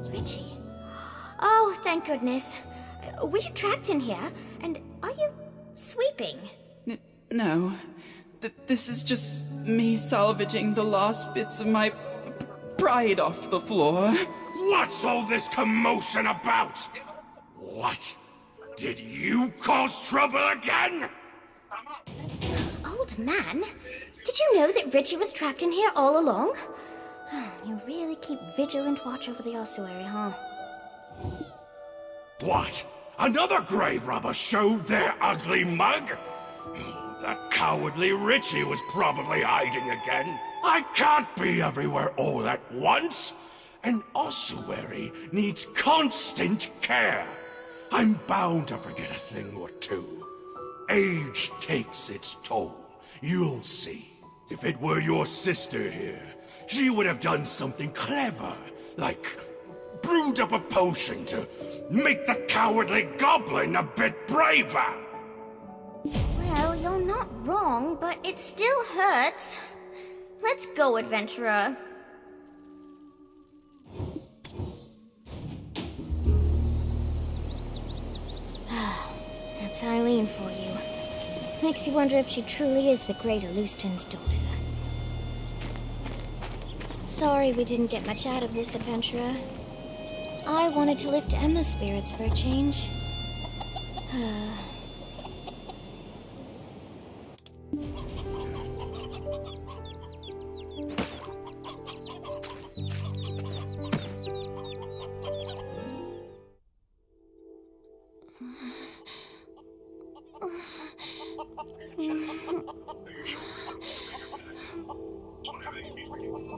Speaker 1: Richie. Oh, thank goodness. Were you trapped in here? And are you sweeping?
Speaker 21: No. This is just me salvaging the last bits of my pride off the floor.
Speaker 18: What's all this commotion about? What? Did you cause trouble again?
Speaker 1: Old man? Did you know that Richie was trapped in here all along? You really keep vigilant watch over the ossuary, huh?
Speaker 18: What? Another grave robber showed their ugly mug? That cowardly Richie was probably hiding again. I can't be everywhere all at once. An ossuary needs constant care. I'm bound to forget a thing or two. Age takes its toll. You'll see. If it were your sister here, she would have done something clever, like brewed up a potion to make the cowardly goblin a bit braver.
Speaker 1: Well, you're not wrong, but it still hurts. Let's go, adventurer. That's Eileen for you. Makes you wonder if she truly is the great Alustin's daughter. Sorry we didn't get much out of this, adventurer. I wanted to lift Emma's spirits for a change.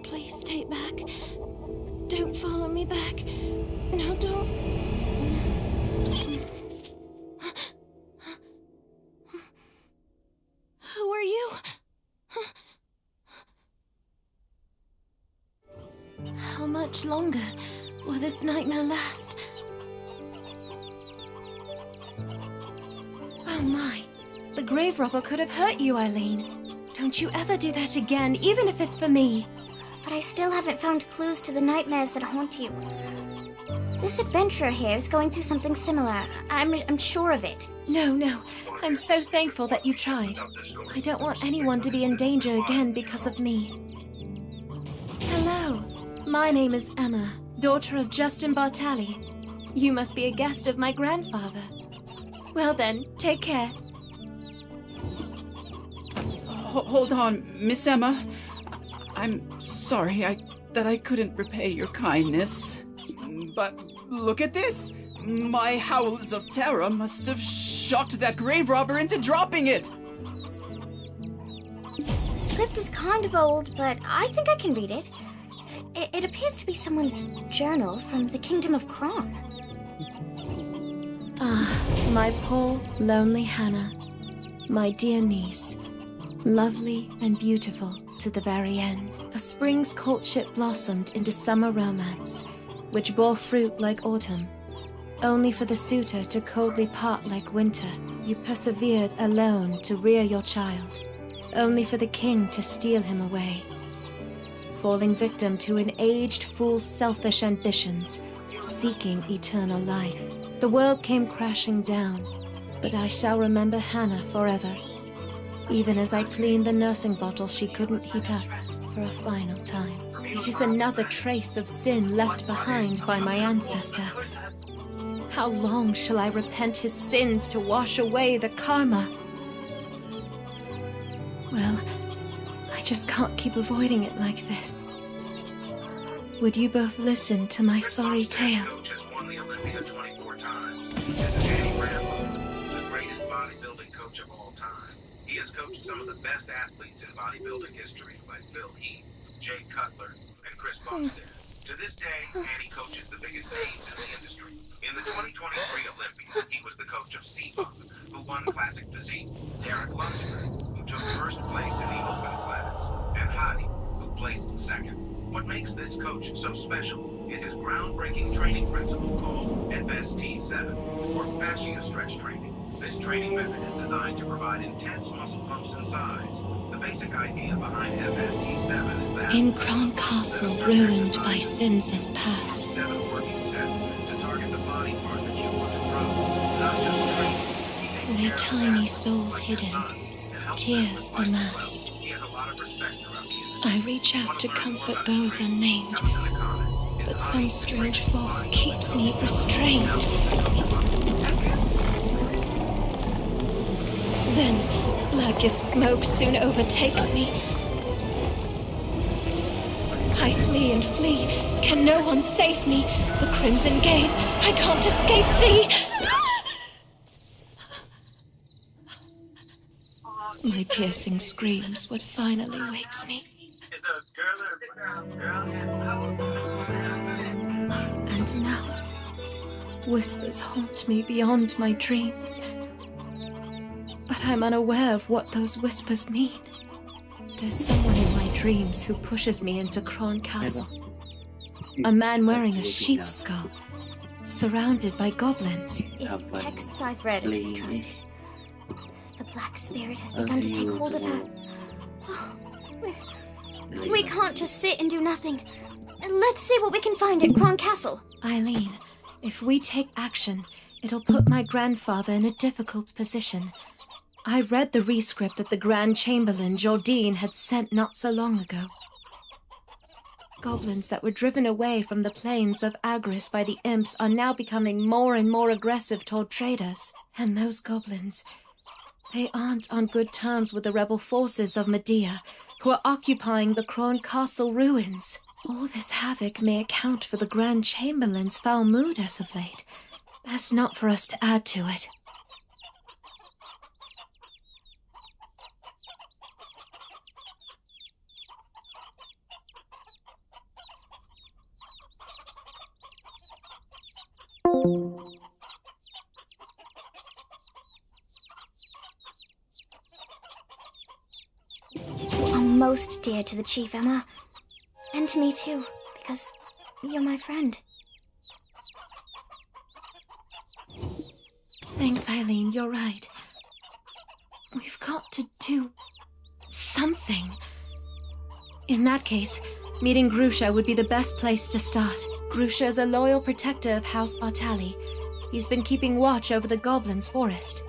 Speaker 22: Please stay back. Don't follow me back. No, don't.
Speaker 16: much longer will this nightmare last? Oh my, the grave robber could have hurt you, Eileen. Don't you ever do that again, even if it's for me.
Speaker 1: But I still haven't found clues to the nightmares that haunt you. This adventurer here is going through something similar. I'm sure of it.
Speaker 16: No. I'm so thankful that you tried. I don't want anyone to be in danger again because of me. Hello. My name is Emma, daughter of Justin Bartali. You must be a guest of my grandfather. Well then, take care.
Speaker 21: Hold on, Miss Emma. I'm sorry that I couldn't repay your kindness. But look at this! My howls of terror must have shocked that grave robber into dropping it!
Speaker 1: The script is kind of old, but I think I can read it. It appears to be someone's journal from the Kingdom of Kron.
Speaker 16: Ah, my poor, lonely Hannah. My dear niece. Lovely and beautiful to the very end. A spring's courtship blossomed into summer romance, which bore fruit like autumn. Only for the suitor to coldly part like winter, you persevered alone to rear your child. Only for the king to steal him away. Falling victim to an aged fool's selfish ambitions, seeking eternal life. The world came crashing down, but I shall remember Hannah forever. Even as I cleaned the nursing bottle she couldn't heat up for a final time. It is another trace of sin left behind by my ancestor. How long shall I repent his sins to wash away the karma? Well, I just can't keep avoiding it like this. Would you both listen to my sorry tale?
Speaker 3: Has won the Olympia 24 times. This is Andy Bramble, the greatest bodybuilding coach of all time. He has coached some of the best athletes in bodybuilding history, like Bill Heath, Jay Cutler, and Chris Bumstead. To this day, Andy coaches the biggest names in the industry. In the 2023 Olympics, he was the coach of C-Buck, who won Classic Physique, Derek Lunsford, who took first place in the open class, and Hadi, who placed second. What makes this coach so special is his groundbreaking training principle called FST7, or fascia stretch training. This training method is designed to provide intense muscle pumps and size. The basic idea behind FST7 is that
Speaker 16: In Kron Castle, ruined by sins of past,
Speaker 3: 7 working sets to target the body part that you want to grow, not just train.
Speaker 16: lay tiny souls hidden, tears amassed.
Speaker 3: He has a lot of respect throughout the industry.
Speaker 16: I reach out to comfort those unnamed, but some strange force keeps me restrained. Then, black as smoke soon overtakes me. I flee and flee. Can no one save me? The crimson gaze. I can't escape thee. My piercing screams what finally wakes me. And now, whispers haunt me beyond my dreams. But I'm unaware of what those whispers mean. There's someone in my dreams who pushes me into Kron Castle. A man wearing a sheep's skull, surrounded by goblins.
Speaker 1: If texts I've read are to be trusted, the Black Spirit has begun to take hold of her. Oh, we can't just sit and do nothing. Let's see what we can find at Kron Castle.
Speaker 16: Eileen, if we take action, it'll put my grandfather in a difficult position. I read the rescript that the Grand Chamberlain, Jordine, had sent not so long ago. Goblins that were driven away from the plains of Agris by the imps are now becoming more and more aggressive toward traders. And those goblins, they aren't on good terms with the rebel forces of Medea, who are occupying the Kron Castle ruins. All this havoc may account for the Grand Chamberlain's foul mood as of late. Best not for us to add to it.
Speaker 1: You are most dear to the Chief, Emma. And to me too, because You're my friend.
Speaker 7: Thanks, Eileen, you're right. We've got to do something. In that case, meeting Grusha would be the best place to start. Grusha is a loyal protector of House Bartali. He's been keeping watch over the Goblins' forest.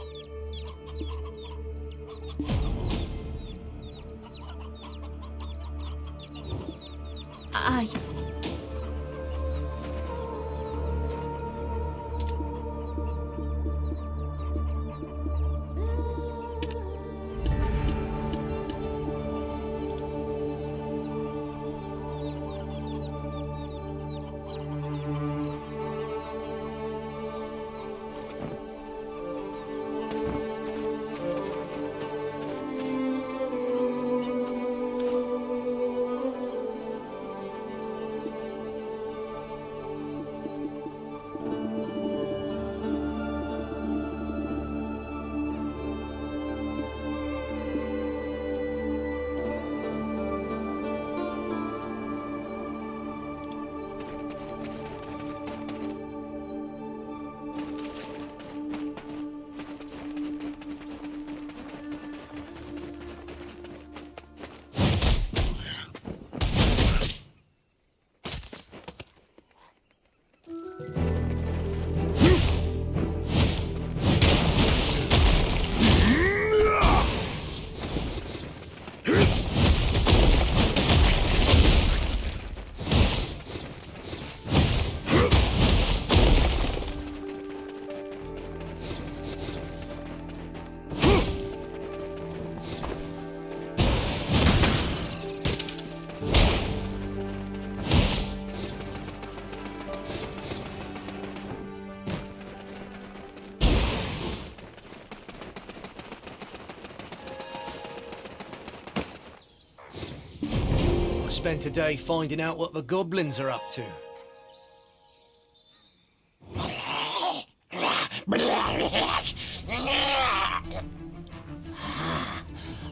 Speaker 15: Spent a day finding out what the goblins are up to.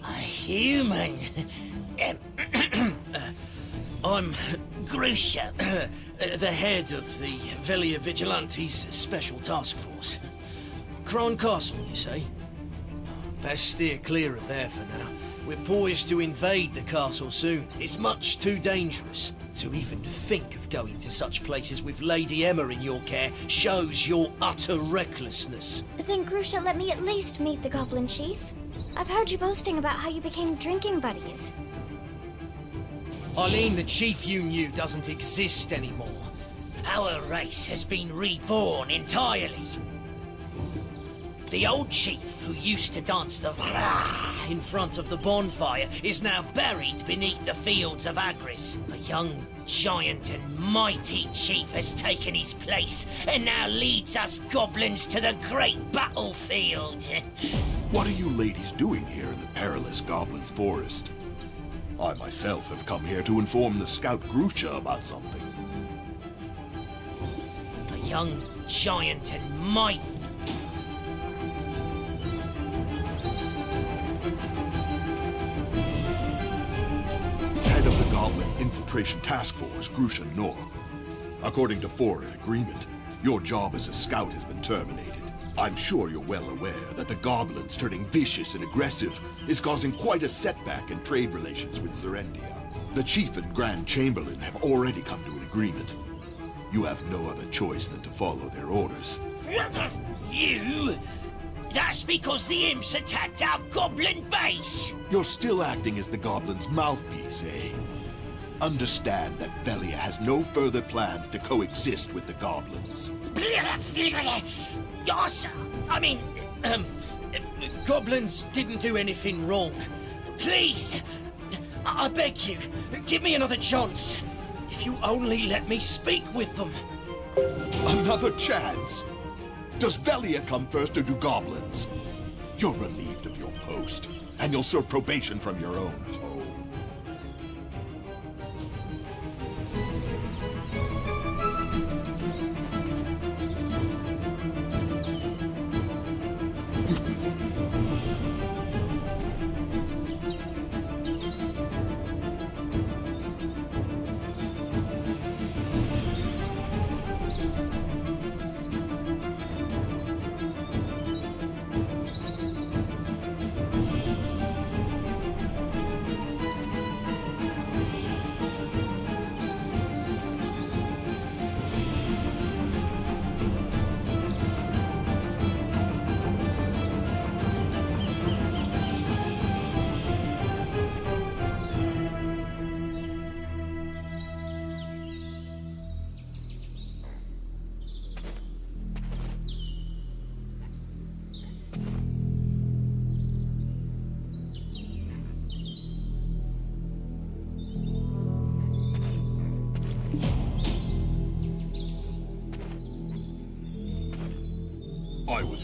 Speaker 20: A human. I'm Grusha, the head of the Velia Vigilantes Special Task Force. Crown Castle, you say? Best steer clear of there for now. We're poised to invade the castle soon. It's much too dangerous. To even think of going to such places with Lady Emma in your care shows your utter recklessness.
Speaker 1: Then Grusha, let me at least meet the Goblin Chief. I've heard you boasting about how you became drinking buddies.
Speaker 15: Eileen, the chief you knew doesn't exist anymore.
Speaker 20: Our race has been reborn entirely. The old chief who used to dance the
Speaker 15: in front of the bonfire
Speaker 20: is now buried beneath the fields of Agris. A young, giant and mighty chief has taken his place and now leads us goblins to the great battlefield.
Speaker 10: What are you ladies doing here in the perilous Goblin's Forest? I myself have come here to inform the scout Grusha about something.
Speaker 20: A young, giant and mighty...
Speaker 10: Head of the Goblin Infiltration Task Force, Grusha Nor. According to foreign agreement, your job as a scout has been terminated. I'm sure you're well aware that the goblins turning vicious and aggressive is causing quite a setback in trade relations with Serendia. The Chief and Grand Chamberlain have already come to an agreement. You have no other choice than to follow their orders.
Speaker 20: You? That's because the imps attacked our goblin base!
Speaker 10: You're still acting as the goblins' mouthpiece, eh? Understand that Velia has no further plans to coexist with the goblins.
Speaker 20: Yes, I mean,
Speaker 15: goblins didn't do anything wrong.
Speaker 20: Please, I beg you, give me another chance.
Speaker 15: If you only let me speak with them.
Speaker 10: Another chance? Does Velia come first or do goblins? You're relieved of your post, and you'll serve probation from your own home.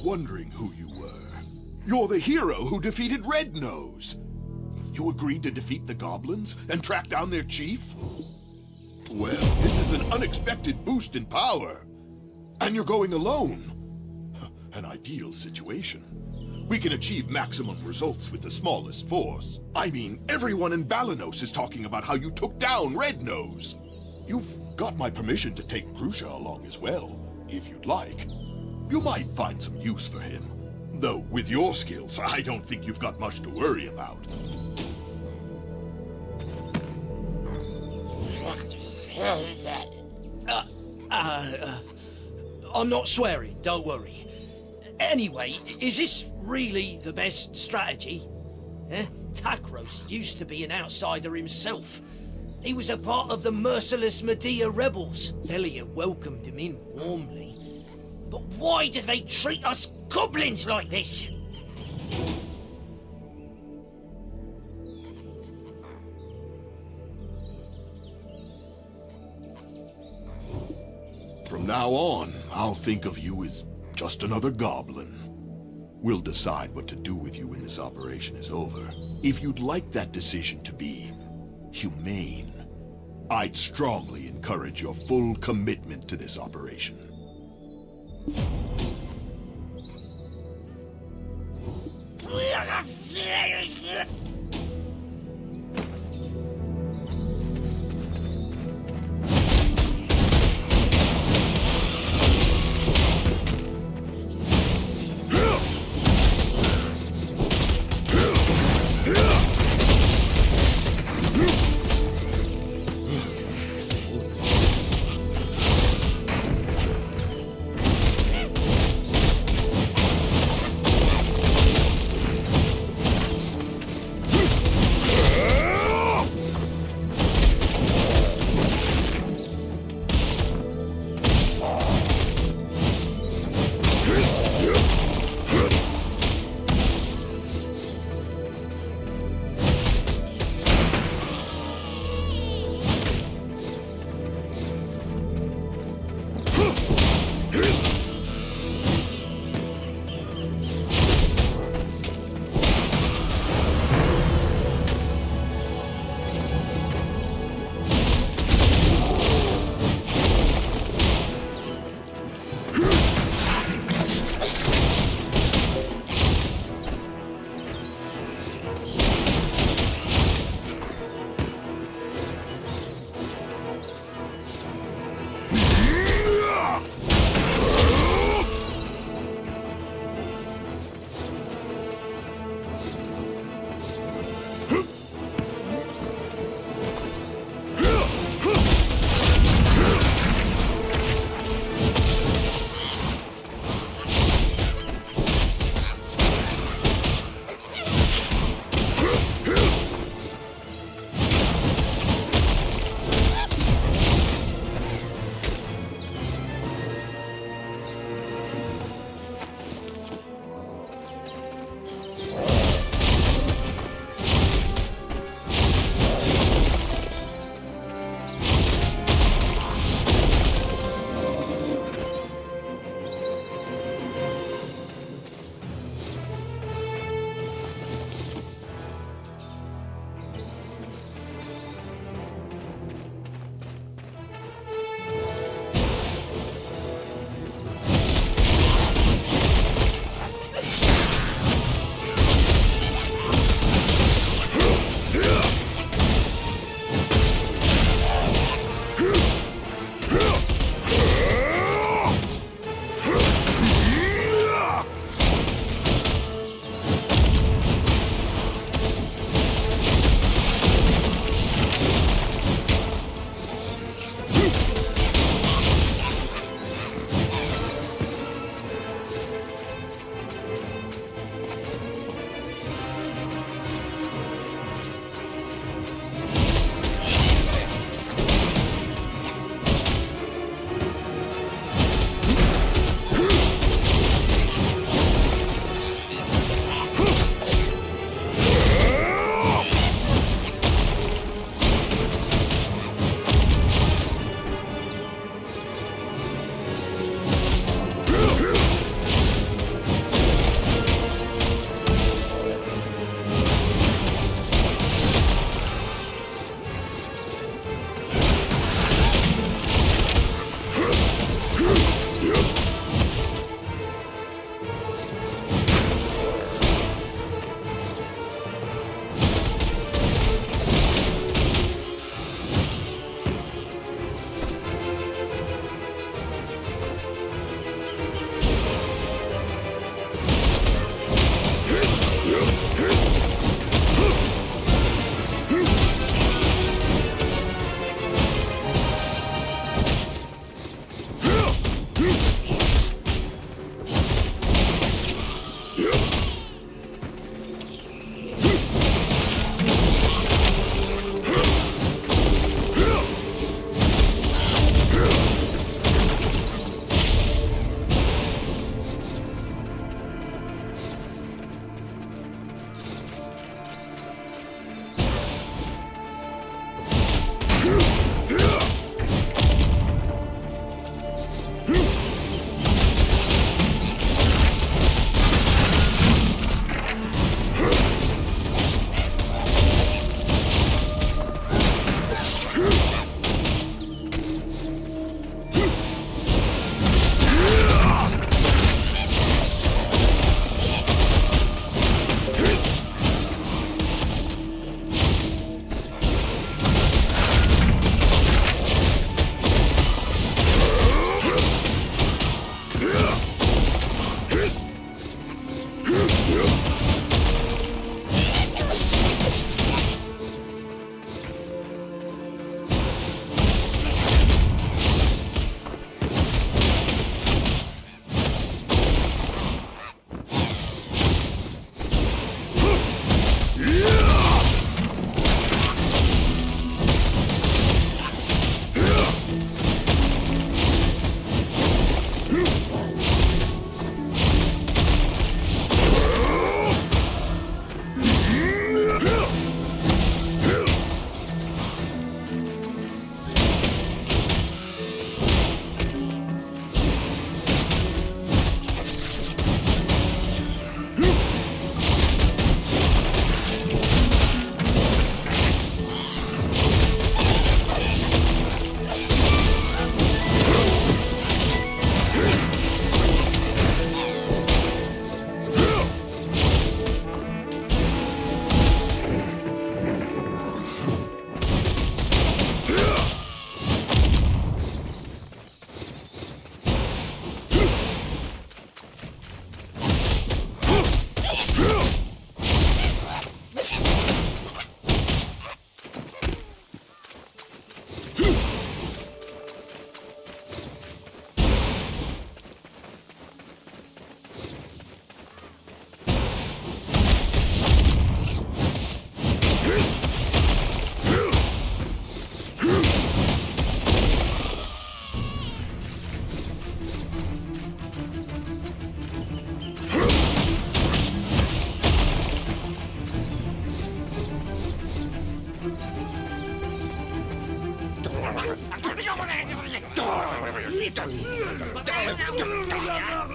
Speaker 10: wondering who you were. You're the hero who defeated Red Nose. You agreed to defeat the goblins and track down their chief? Well, this is an unexpected boost in power. And you're going alone. An ideal situation. We can achieve maximum results with the smallest force. I mean, everyone in Balanos is talking about how you took down Red Nose. You've got my permission to take Grusha along as well, if you'd like. You might find some use for him. Though, with your skills, I don't think you've got much to worry about.
Speaker 20: I'm not swearing, don't worry. Anyway, is this really the best strategy? Takros used to be an outsider himself. He was a part of the merciless Medea rebels. Velia welcomed him in warmly. But why do they treat us goblins like this?
Speaker 10: From now on, I'll think of you as just another goblin. We'll decide what to do with you when this operation is over. If you'd like that decision to be humane, I'd strongly encourage your full commitment to this operation.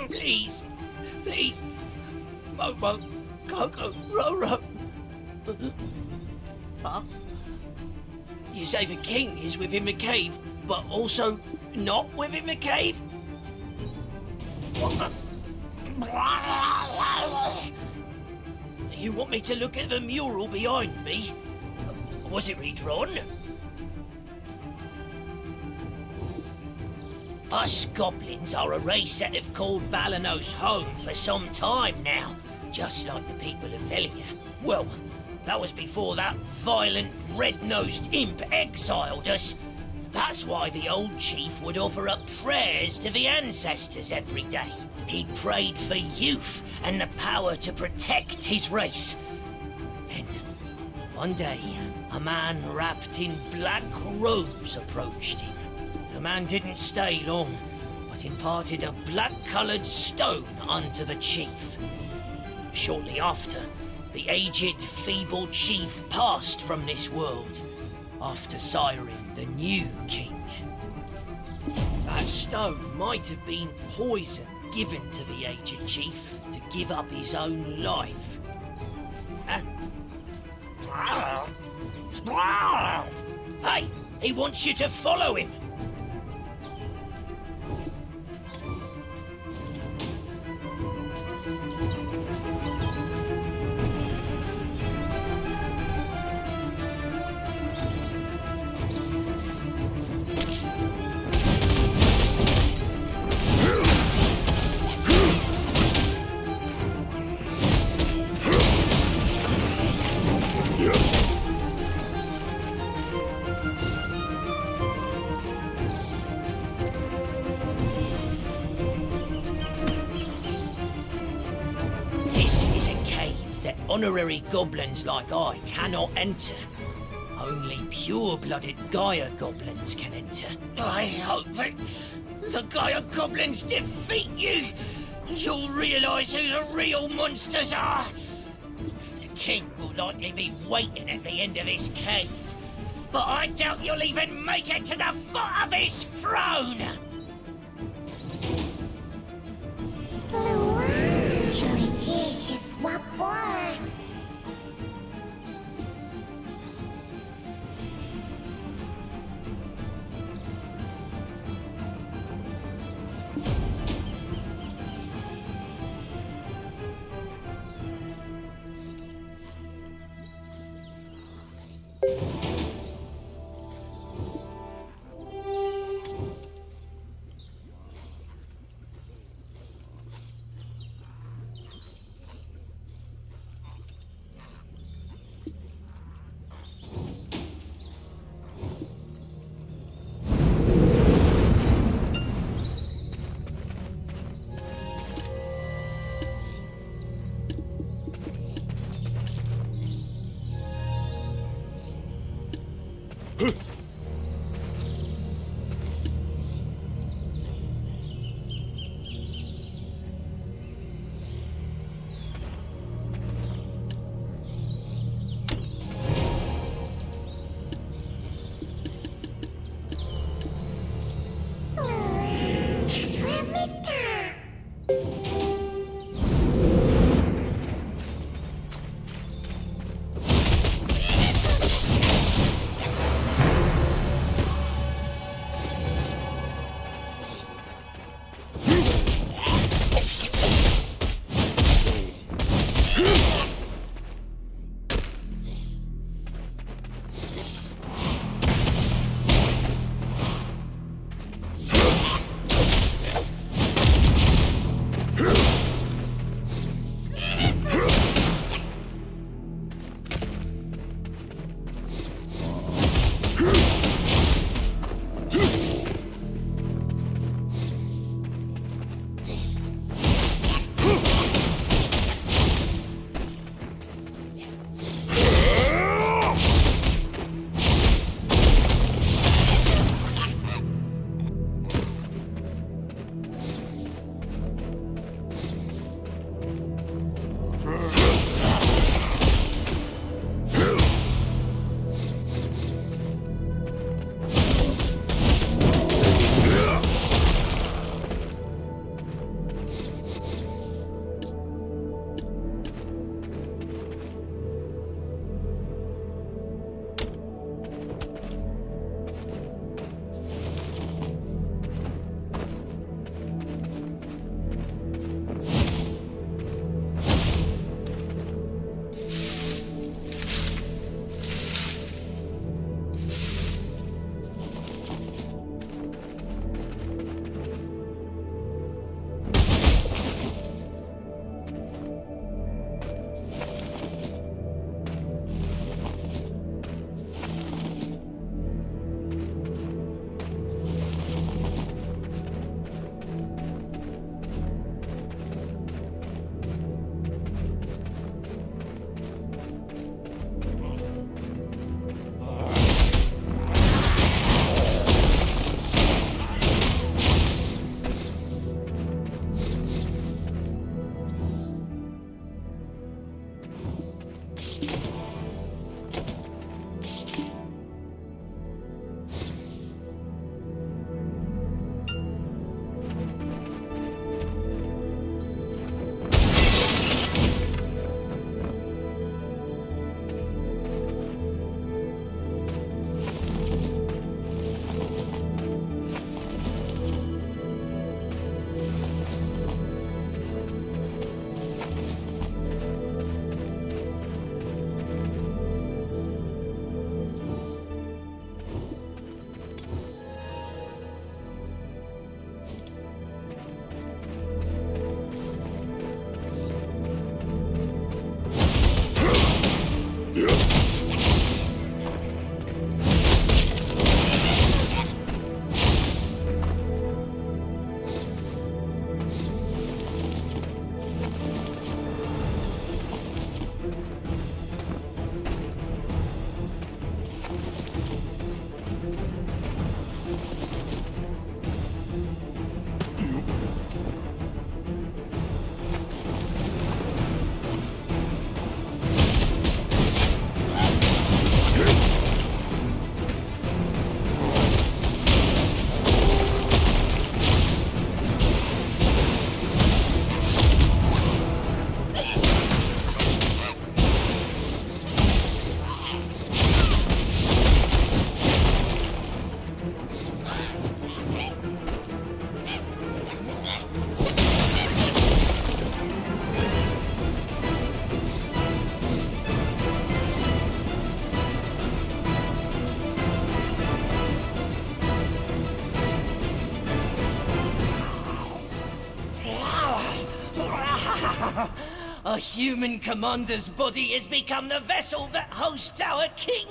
Speaker 20: Please, please. Momo, Coco, Roro. Huh? You say the king is within the cave, but also not within the cave? You want me to look at the mural behind me? Was it redrawn? Us goblins are a race that have called Balanos home for some time now, just like the people of Velia. Well, that was before that violent, red-nosed imp exiled us. That's why the old chief would offer up prayers to the ancestors every day. He prayed for youth and the power to protect his race. Then, one day, a man wrapped in black robes approached him. The man didn't stay long, but imparted a black-coloured stone unto the chief. Shortly after, the aged, feeble chief passed from this world, after siring the new king. That stone might have been poison given to the aged chief to give up his own life. Hey, he wants you to follow him. Honorary goblins like I cannot enter. Only pure-blooded Gaia goblins can enter. I hope that the Gaia goblins defeat you. You'll realise who the real monsters are. The king will likely be waiting at the end of this cave, but I doubt you'll even make it to the foot of his throne. A human commander's body has become the vessel that hosts our king.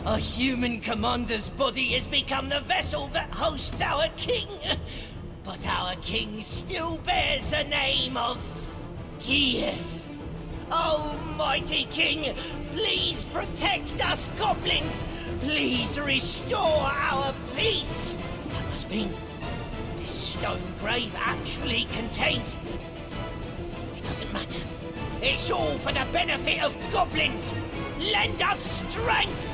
Speaker 20: A human commander's body has become the vessel that hosts our king. But our king still bears the name of Kiev. Oh, mighty king, please protect us goblins. Please restore our peace. That must mean this stone grave actually contains... It doesn't matter. It's all for the benefit of goblins. Lend us strength.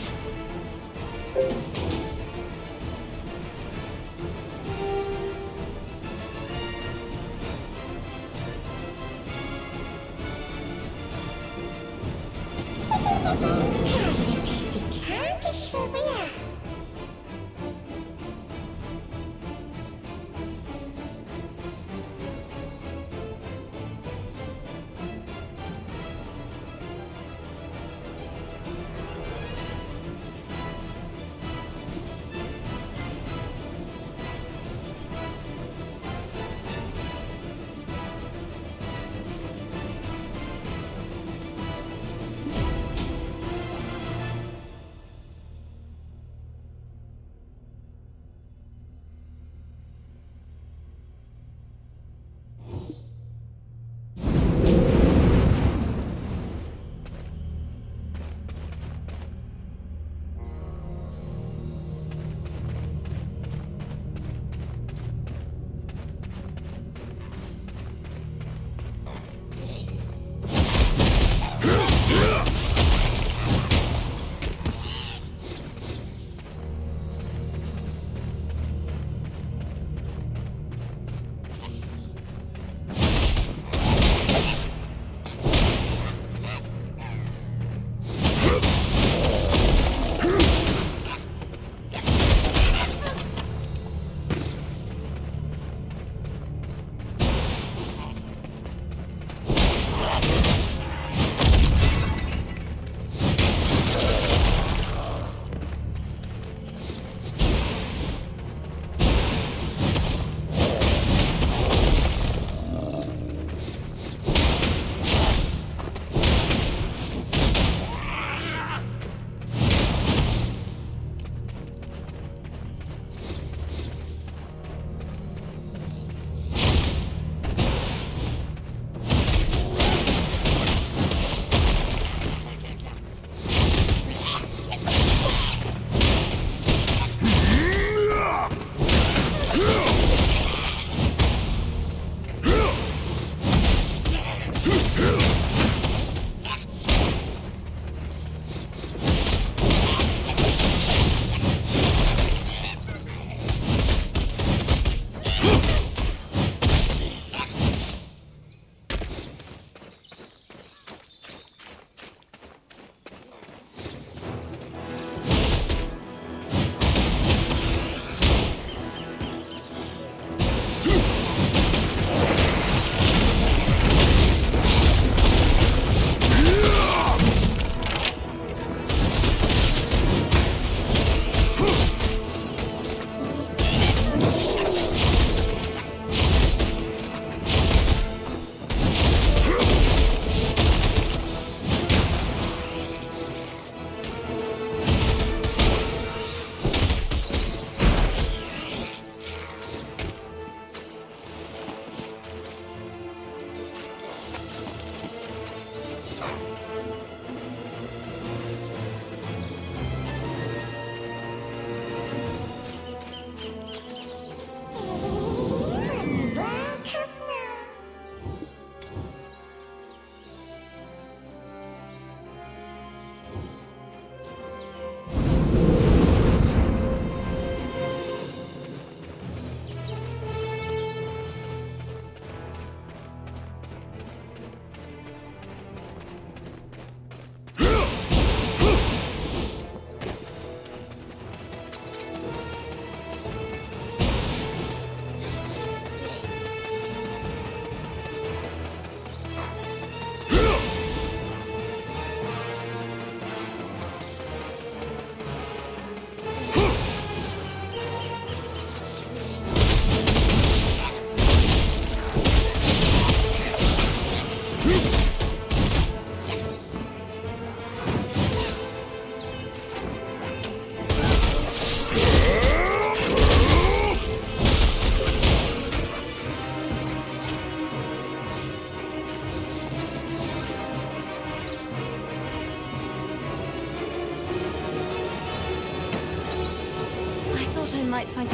Speaker 7: might find...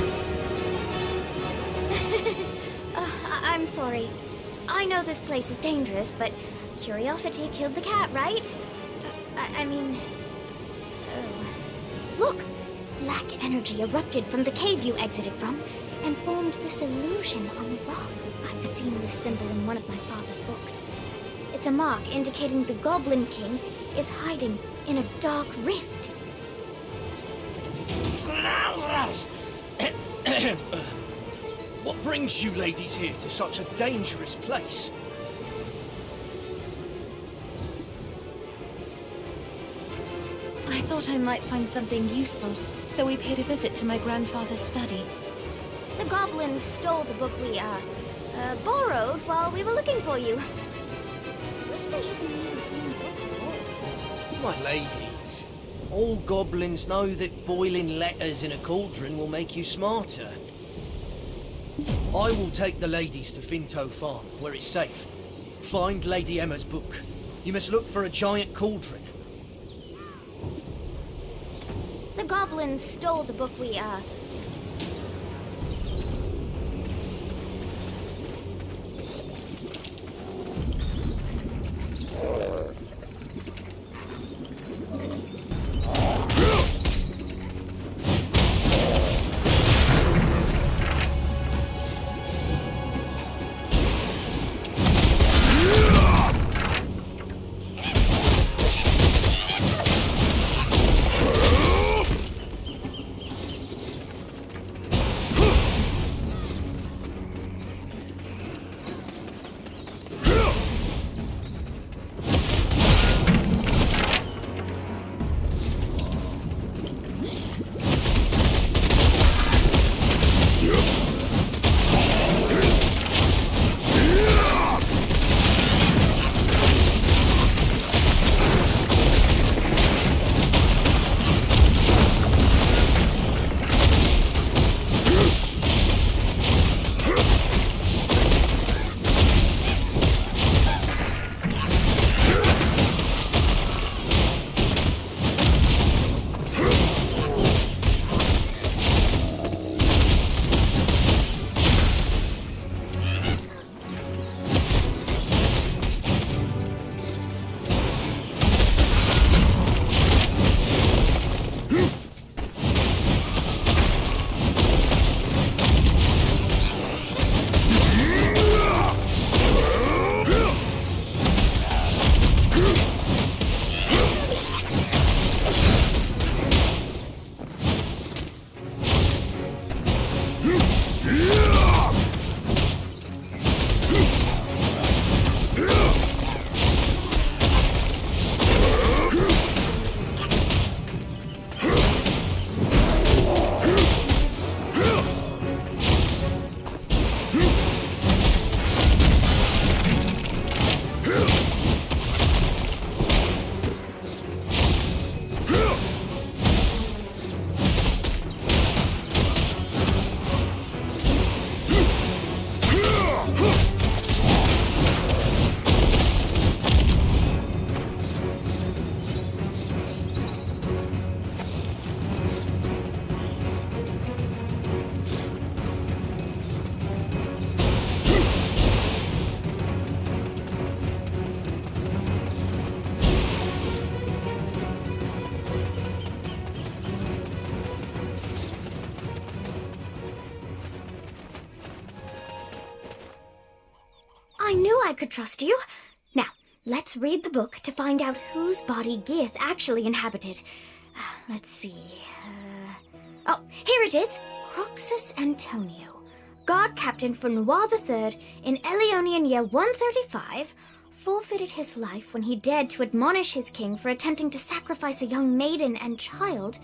Speaker 1: I'm sorry. I know this place is dangerous, but curiosity killed the cat, right? I mean... Oh. Look! Black energy erupted from the cave you exited from, and formed this illusion on the rock. I've seen this symbol in one of my father's books. It's a mark indicating the Goblin King is hiding in a dark rift.
Speaker 20: What brings you ladies here to such a dangerous place?
Speaker 7: I thought I might find something useful, so we paid a visit to my grandfather's study.
Speaker 1: The goblins stole the book we, borrowed while we were looking for you. Which they even use book for?
Speaker 20: My ladies, all goblins know that boiling letters in a cauldron will make you smarter. I will take the ladies to Finto Farm, where it's safe. Find Lady Emma's book. You must look for a giant cauldron.
Speaker 1: The goblins stole the book we, I knew I could trust you. Now, let's read the book to find out whose body Gith actually inhabited. Let's see. Oh, here it is. Croxus Antonio, guard captain for Noir III in Elionian year 135, forfeited his life when he dared to admonish his king for attempting to sacrifice a young maiden and child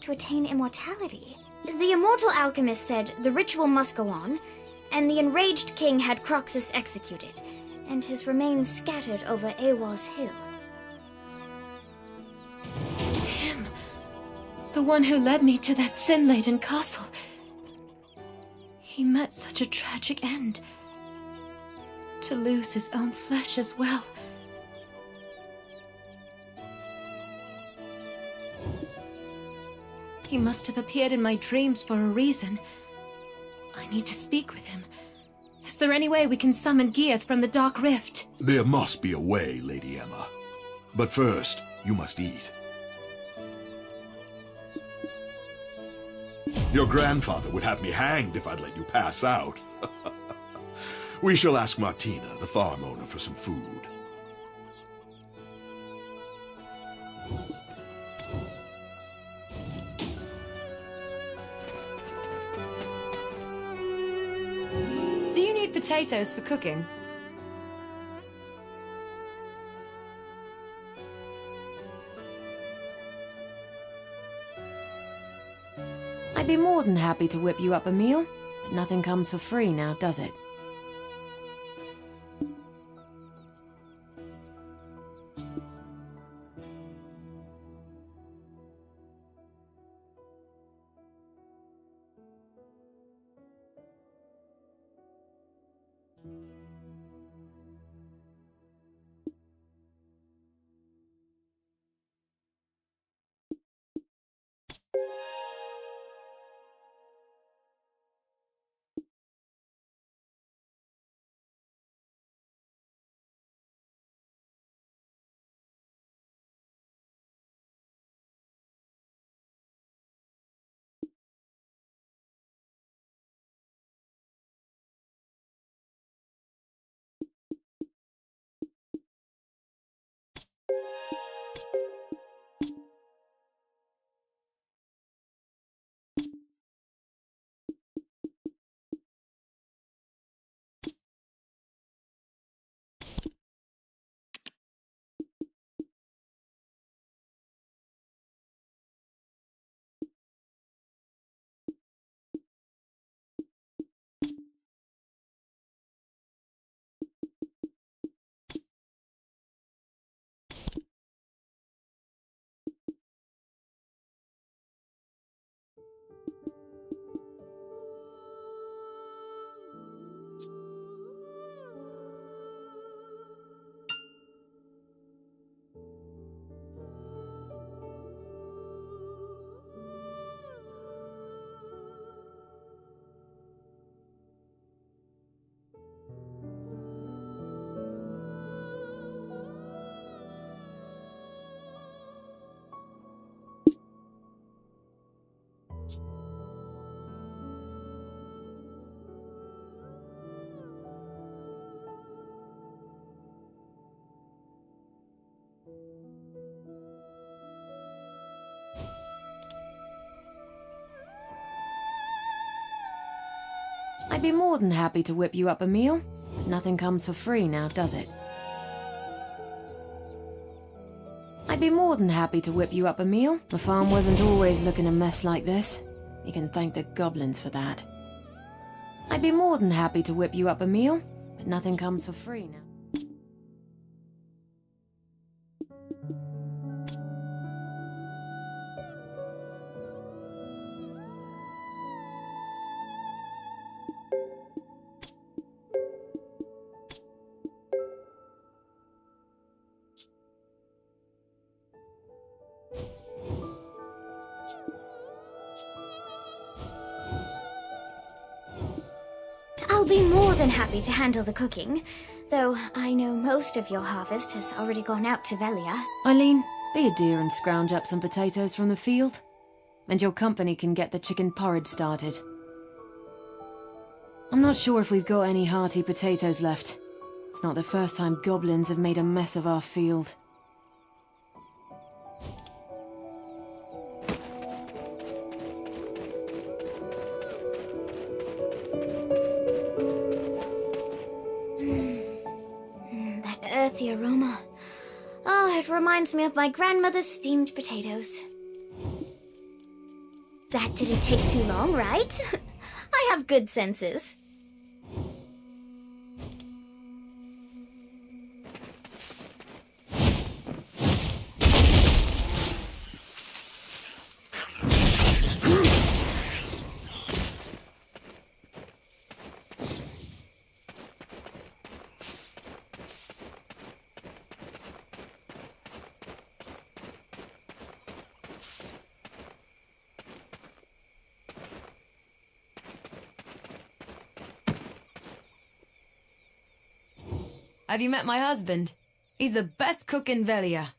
Speaker 1: to attain immortality. The immortal alchemist said the ritual must go on, and the enraged king had Croxus executed, and his remains scattered over Awar's hill.
Speaker 7: It's him. The one who led me to that sin-laden castle. He met such a tragic end. To lose his own flesh as well. He must have appeared in my dreams for a reason. I need to speak with him. Is there any way we can summon Geath from the Dark Rift?
Speaker 10: There must be a way, Lady Emma. But first, you must eat. Your grandfather would have me hanged if I'd let you pass out. We shall ask Martina, the farm owner, for some food.
Speaker 6: Do you need potatoes for cooking?
Speaker 2: I'd be more than happy to whip you up a meal, but nothing comes for free now, does it? I'd be more than happy to whip you up a meal. Nothing comes for free now, does it? I'd be more than happy to whip you up a meal. The farm wasn't always looking a mess like this. You can thank the goblins for that. I'd be more than happy to whip you up a meal, but nothing comes for free now.
Speaker 1: I'll be more than happy to handle the cooking, though I know most of your harvest has already gone out to Velia.
Speaker 2: Eileen, be a dear and scrounge up some potatoes from the field. And your company can get the chicken porridge started. I'm not sure if we've got any hearty potatoes left. It's not the first time goblins have made a mess of our field.
Speaker 1: That earthy aroma. Oh, it reminds me of my grandmother's steamed potatoes. That didn't take too long, right? I have good senses.
Speaker 2: Have you met my husband? He's the best cook in Velia.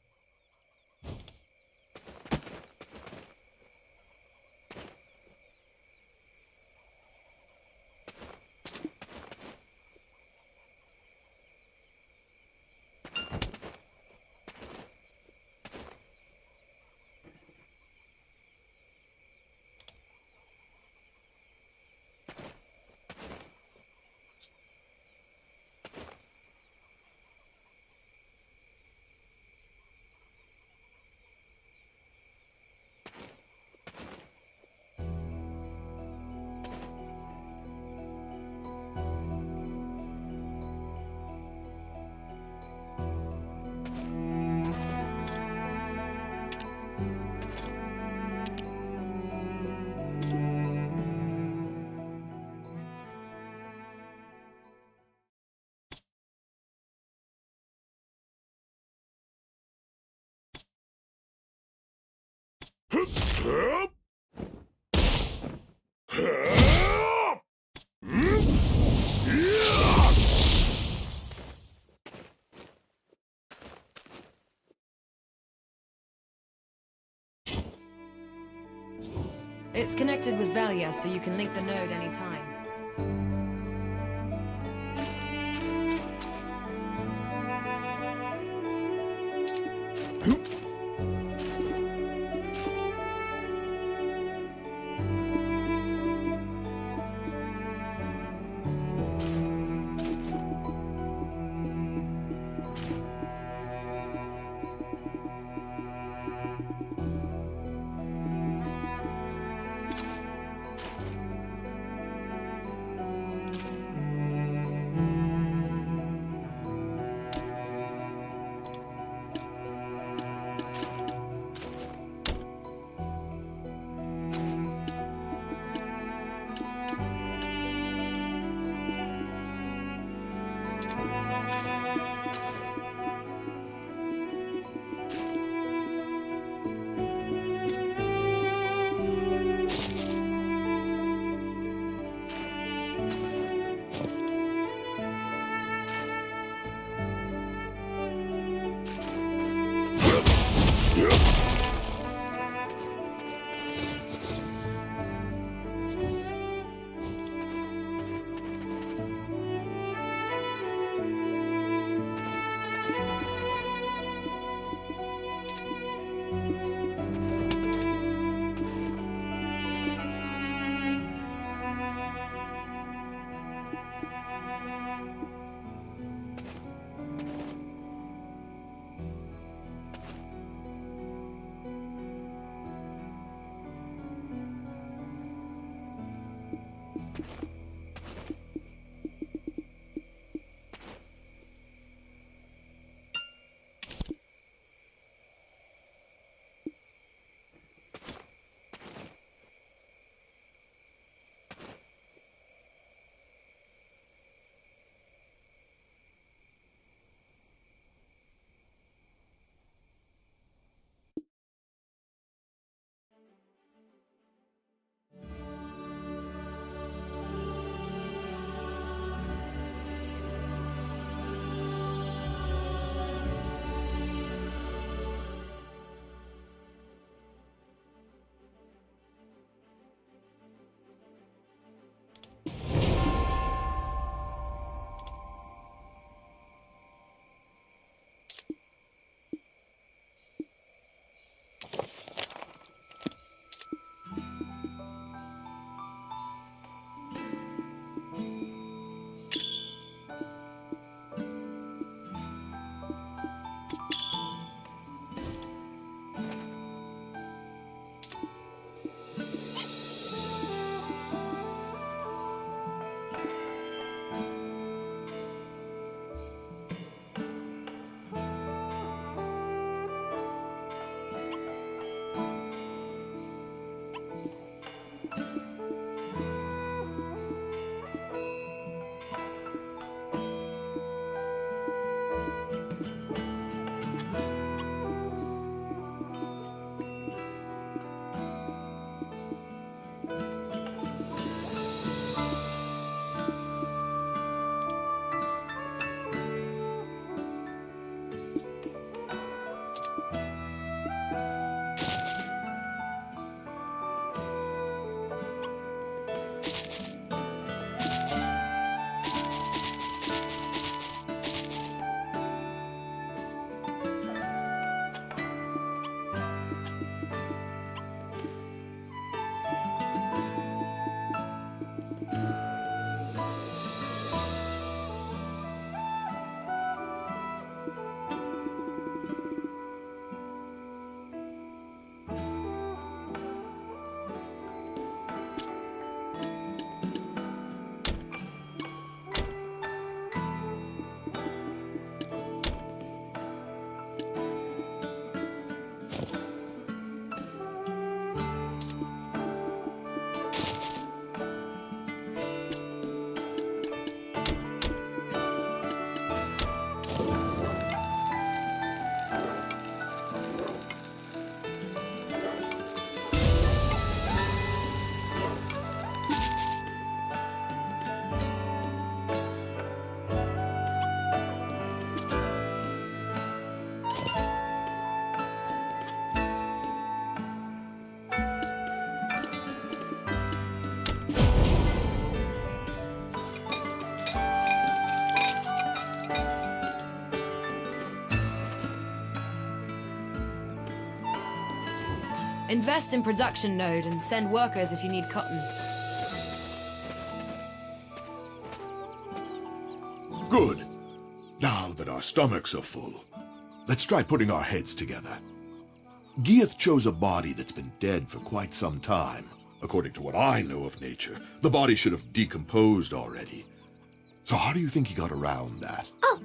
Speaker 2: It's connected with Velia, so you can link the node anytime. Invest in production node and send workers if you need cotton.
Speaker 10: Good. Now that our stomachs are full, let's try putting our heads together. Gieth chose a body that's been dead for quite some time. According to what I know of nature, the body should have decomposed already. So how do you think he got around that?
Speaker 1: Oh,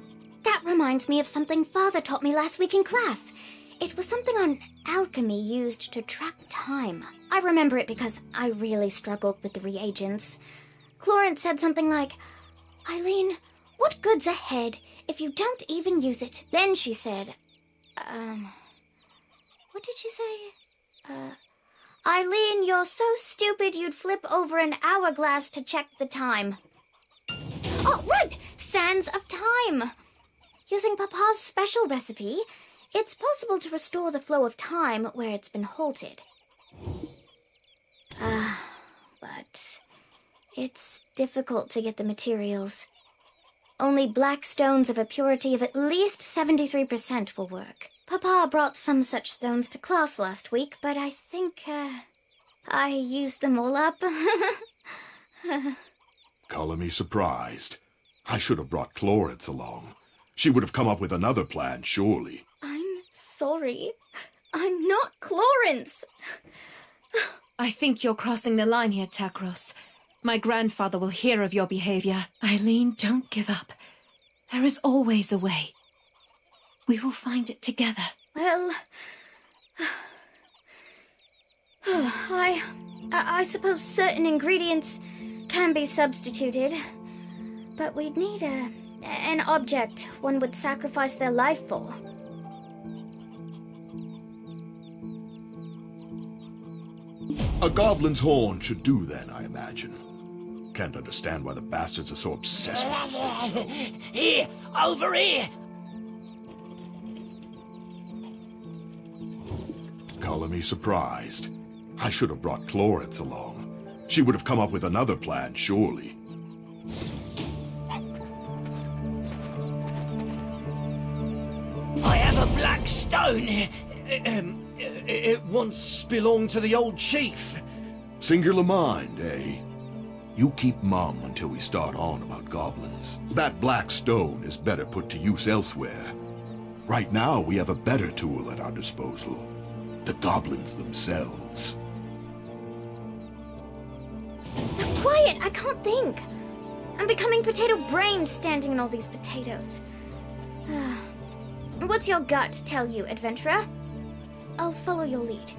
Speaker 1: that reminds me of something Father taught me last week in class. It was something on alchemy used to track time. I remember it because I really struggled with the reagents. Clorence said something like, "Eileen, what good's ahead if you don't even use it?" Then she said, what did she say? "Eileen, you're so stupid you'd flip over an hourglass to check the time." Oh, right! Sands of Time! Using Papa's special recipe, it's possible to restore the flow of time where it's been halted. But it's difficult to get the materials. Only black stones of a purity of at least 73% will work. Papa brought some such stones to class last week, but I think, I used them all up.
Speaker 10: Color me surprised. I should have brought Clorence along. She would have come up with another plan, surely.
Speaker 1: I'm sorry. I'm not Clorence.
Speaker 7: I think you're crossing the line here, Takros. My grandfather will hear of your behavior. Eileen, don't give up. There is always a way. We will find it together.
Speaker 1: Well, I suppose certain ingredients can be substituted, but we'd need an object one would sacrifice their life for.
Speaker 10: A goblin's horn should do then, I imagine. Can't understand why the bastards are so obsessed with this.
Speaker 20: Here! Over here!
Speaker 10: Color me surprised. I should have brought Clorence along. She would have come up with another plan, surely.
Speaker 20: I have a black stone. It once belonged to the old chief.
Speaker 10: Singular mind, eh? You keep mum until we start on about goblins. That black stone is better put to use elsewhere. Right now, we have a better tool at our disposal. The goblins themselves.
Speaker 1: Quiet! I can't think. I'm becoming potato-brained standing in all these potatoes. What's your gut tell you, adventurer? I'll follow your lead.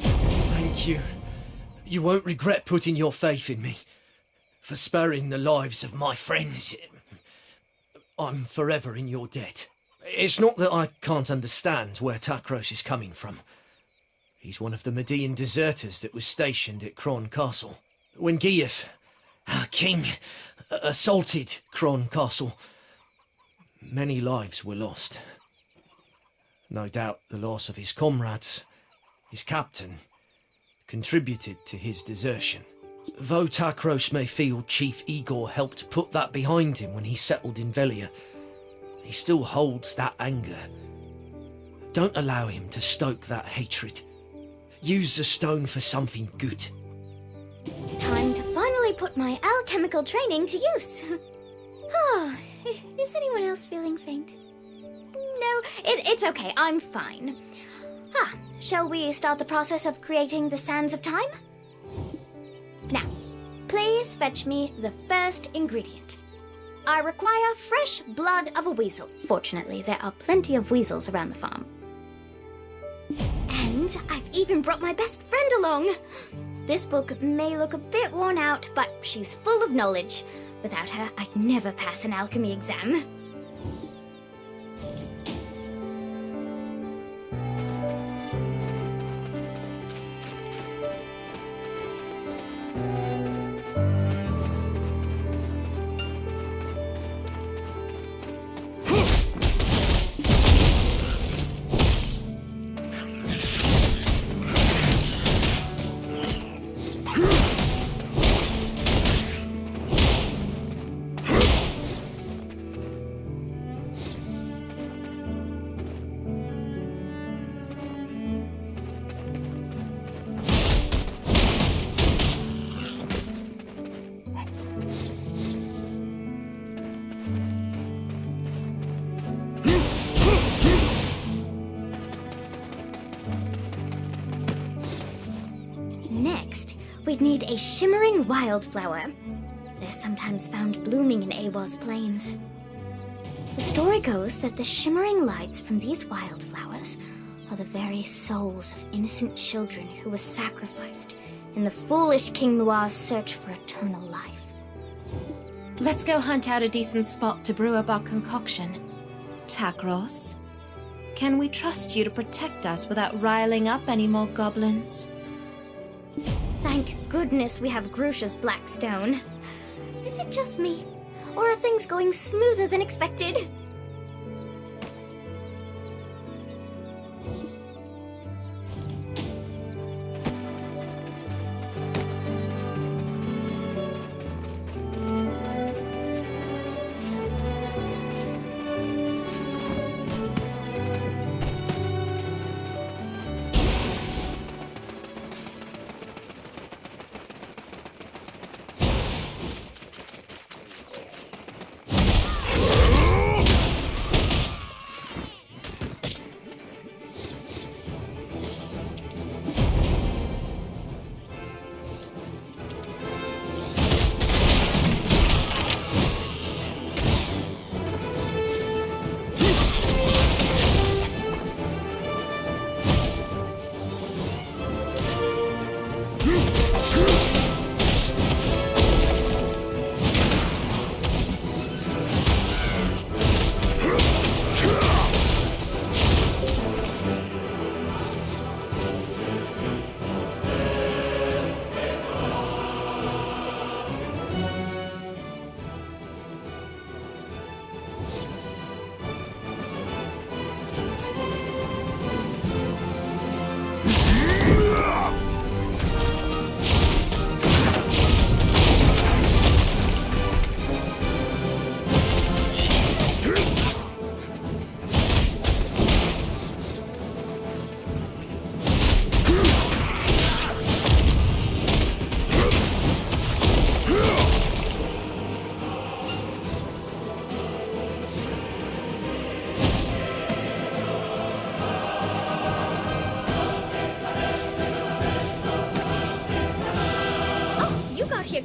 Speaker 20: Thank you. You won't regret putting your faith in me. For sparing the lives of my friends. I'm forever in your debt. It's not that I can't understand where Takros is coming from. He's one of the Median deserters that was stationed at Kron Castle. When Gieth, our king, assaulted Kron Castle, many lives were lost. No doubt the loss of his comrades, his captain, contributed to his desertion. Though Takros may feel Chief Igor helped put that behind him when he settled in Velia, he still holds that anger. Don't allow him to stoke that hatred. Use the stone for something good.
Speaker 1: Time to finally put my alchemical training to use. Is anyone else feeling faint? it's okay. I'm fine. Shall we start the process of creating the Sands of Time? Now, please fetch me the first ingredient. I require fresh blood of a weasel. Fortunately, there are plenty of weasels around the farm. And I've even brought my best friend along. This book may look a bit worn out, but she's full of knowledge. Without her, I'd never pass an alchemy exam. Next, we'd need a shimmering wildflower. They're sometimes found blooming in Awa's plains. The story goes that the shimmering lights from these wildflowers are the very souls of innocent children who were sacrificed in the foolish King Noir's search for eternal life.
Speaker 7: Let's go hunt out a decent spot to brew up our concoction. Takros, can we trust you to protect us without riling up any more goblins?
Speaker 1: Thank goodness we have Grusha's black stone. Is it just me, or are things going smoother than expected?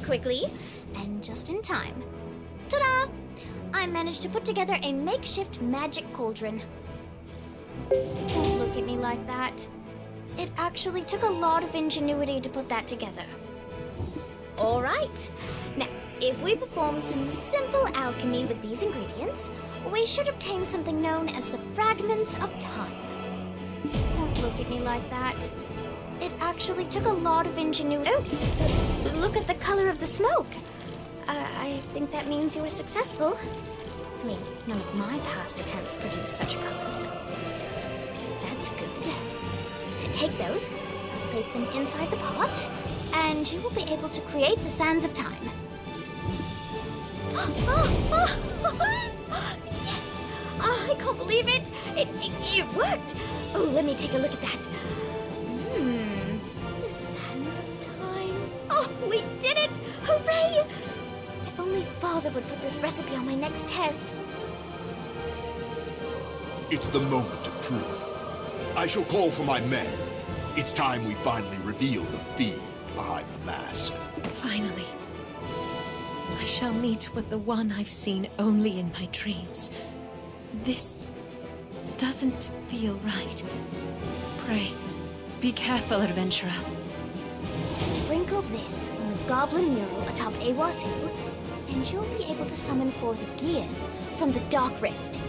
Speaker 1: Quickly, and just in time. Ta-da! I managed to put together a makeshift magic cauldron. Don't look at me like that. It actually took a lot of ingenuity to put that together. Alright, now, if we perform some simple alchemy with these ingredients, we should obtain something known as the Fragments of Time. Don't look at me like that. It actually took a lot of ingenuity. Oh, look at the color of the smoke. I think that means you were successful. I mean, none of my past attempts produced such a color, so that's good. Take those, place them inside the pot, and you will be able to create the Sands of Time. Yes! I can't believe it! It worked! Oh, let me take a look at that. The Sands of Time. Oh, we did it! Hooray! If only Father would put this recipe on my next test.
Speaker 10: It's the moment of truth. I shall call for my men. It's time we finally reveal the fiend behind the mask.
Speaker 7: Finally. I shall meet with the one I've seen only in my dreams. This doesn't feel right. Pray, be careful, adventurer.
Speaker 1: Sprinkle this on the goblin mural atop Awas Hill, and you'll be able to summon forth gear from the Dark Rift.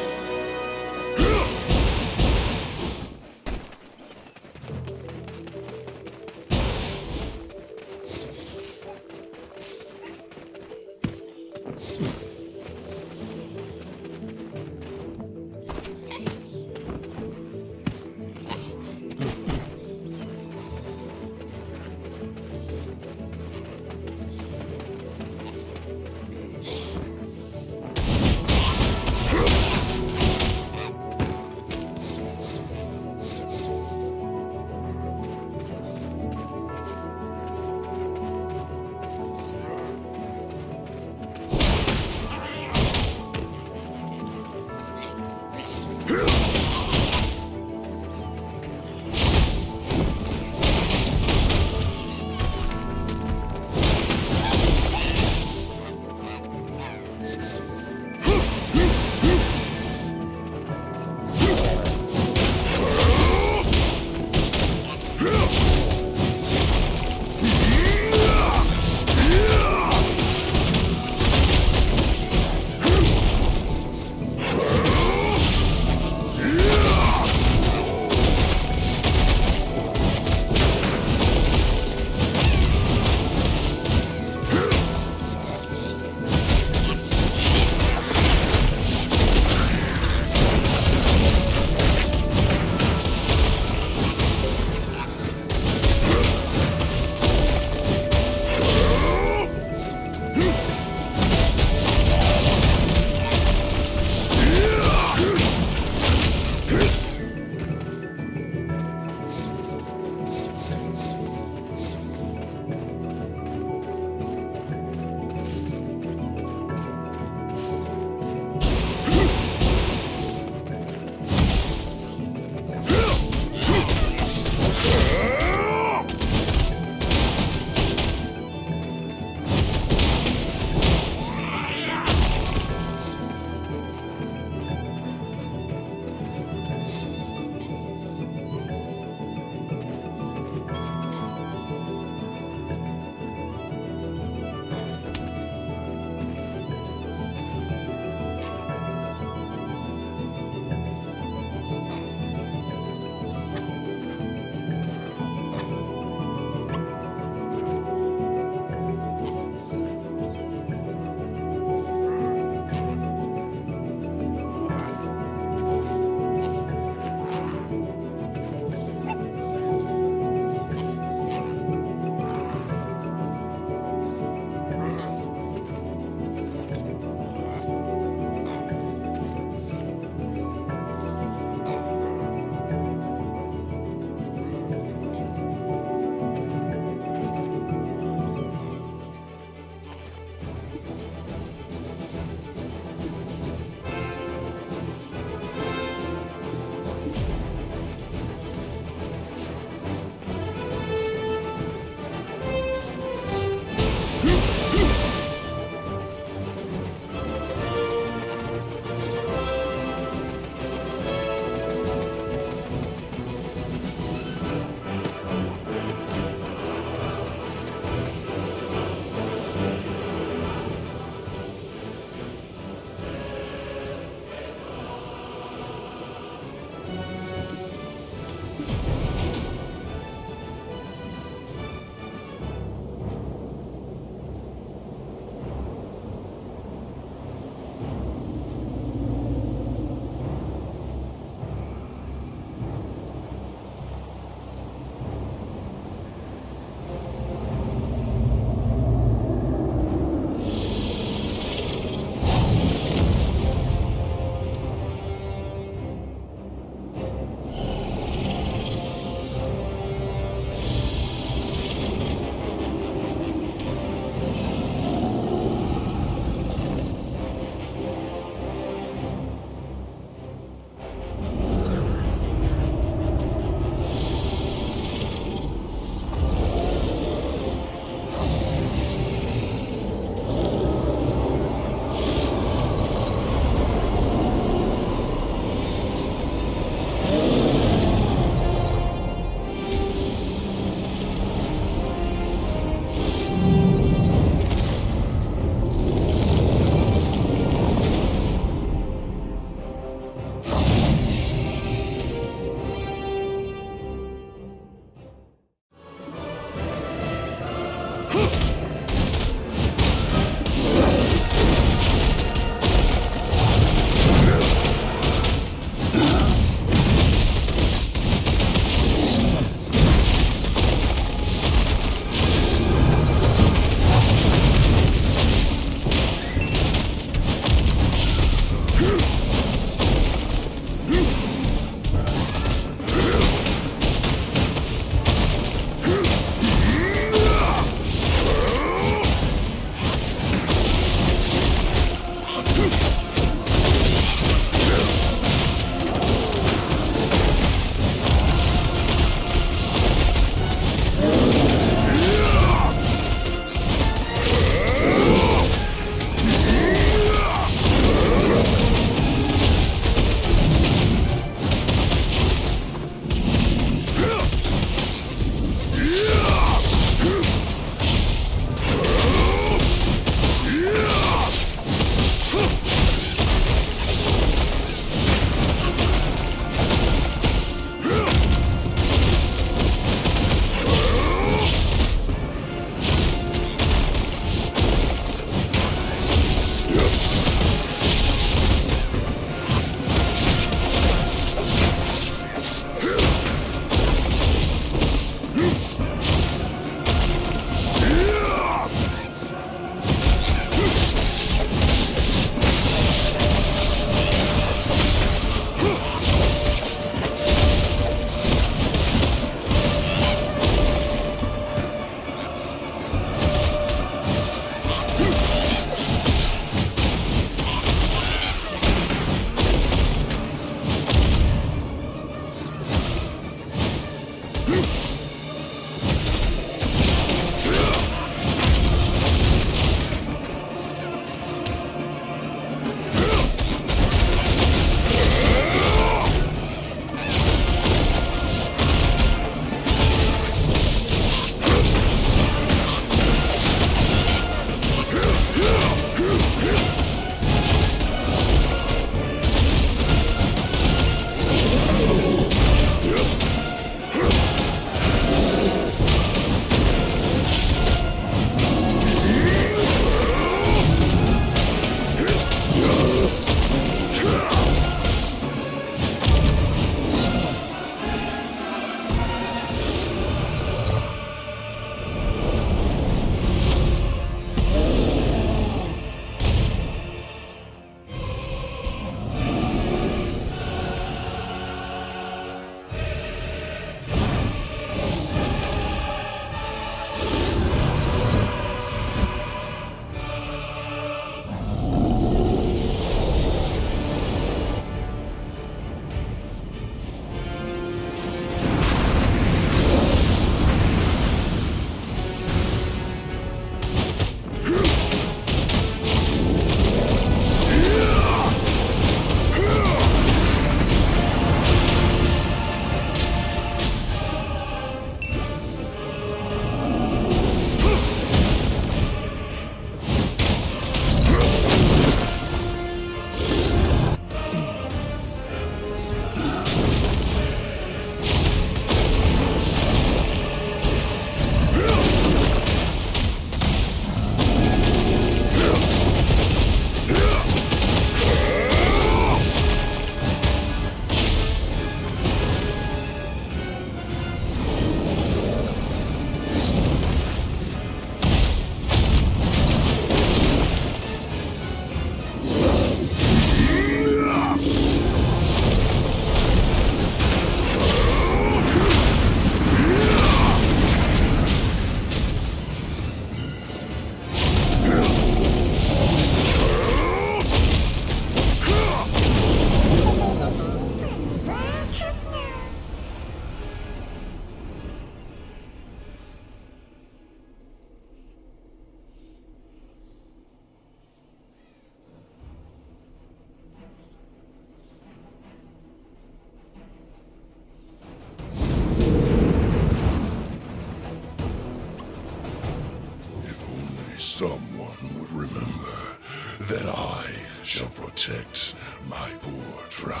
Speaker 10: would remember that I shall protect my poor tribe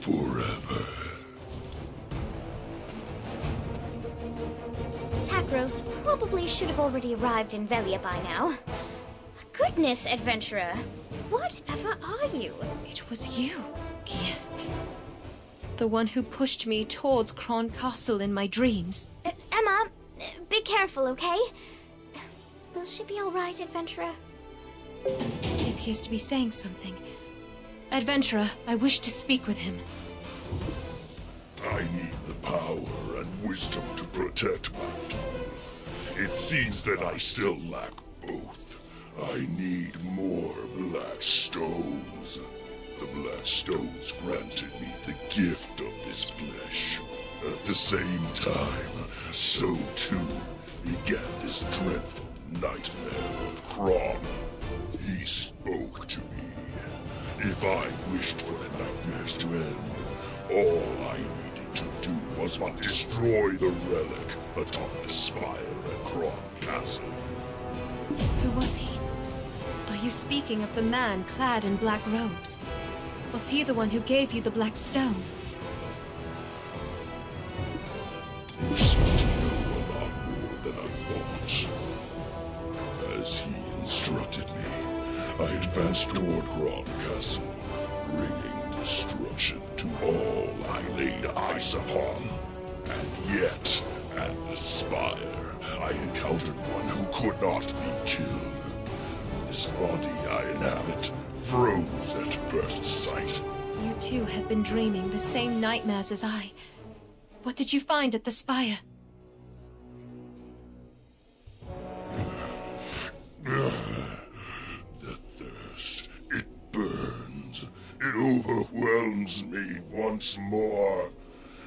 Speaker 10: forever.
Speaker 1: Takros probably should have already arrived in Velia by now. Goodness, adventurer. Whatever are you?
Speaker 7: It was you, Gieth. The one who pushed me towards Kron Castle in my dreams.
Speaker 1: Emma, be careful, okay? Will she be alright, adventurer?
Speaker 7: He appears to be saying something. Adventurer, I wish to speak with him.
Speaker 10: I need the power and wisdom to protect my people. It seems that I still lack both. I need more black stones. The black stones granted me the gift of this flesh. At the same time, so too began this dreadful nightmare of Kron. He spoke to me. If I wished for the nightmares to end, all I needed to do was but destroy the relic atop the spire at Kron Castle.
Speaker 7: Who was he? Are you speaking of the man clad in black robes? Was he the one who gave you the black stone?
Speaker 10: You seem to know a lot more than I thought. As he instructed me, I advanced toward Kron Castle, bringing destruction to all I laid eyes upon. And yet, at the spire, I encountered one who could not be killed. This body I inhabit froze at first sight.
Speaker 7: You too have been dreaming the same nightmares as I. What did you find at the spire?
Speaker 10: The thirst, it burns. It overwhelms me once more.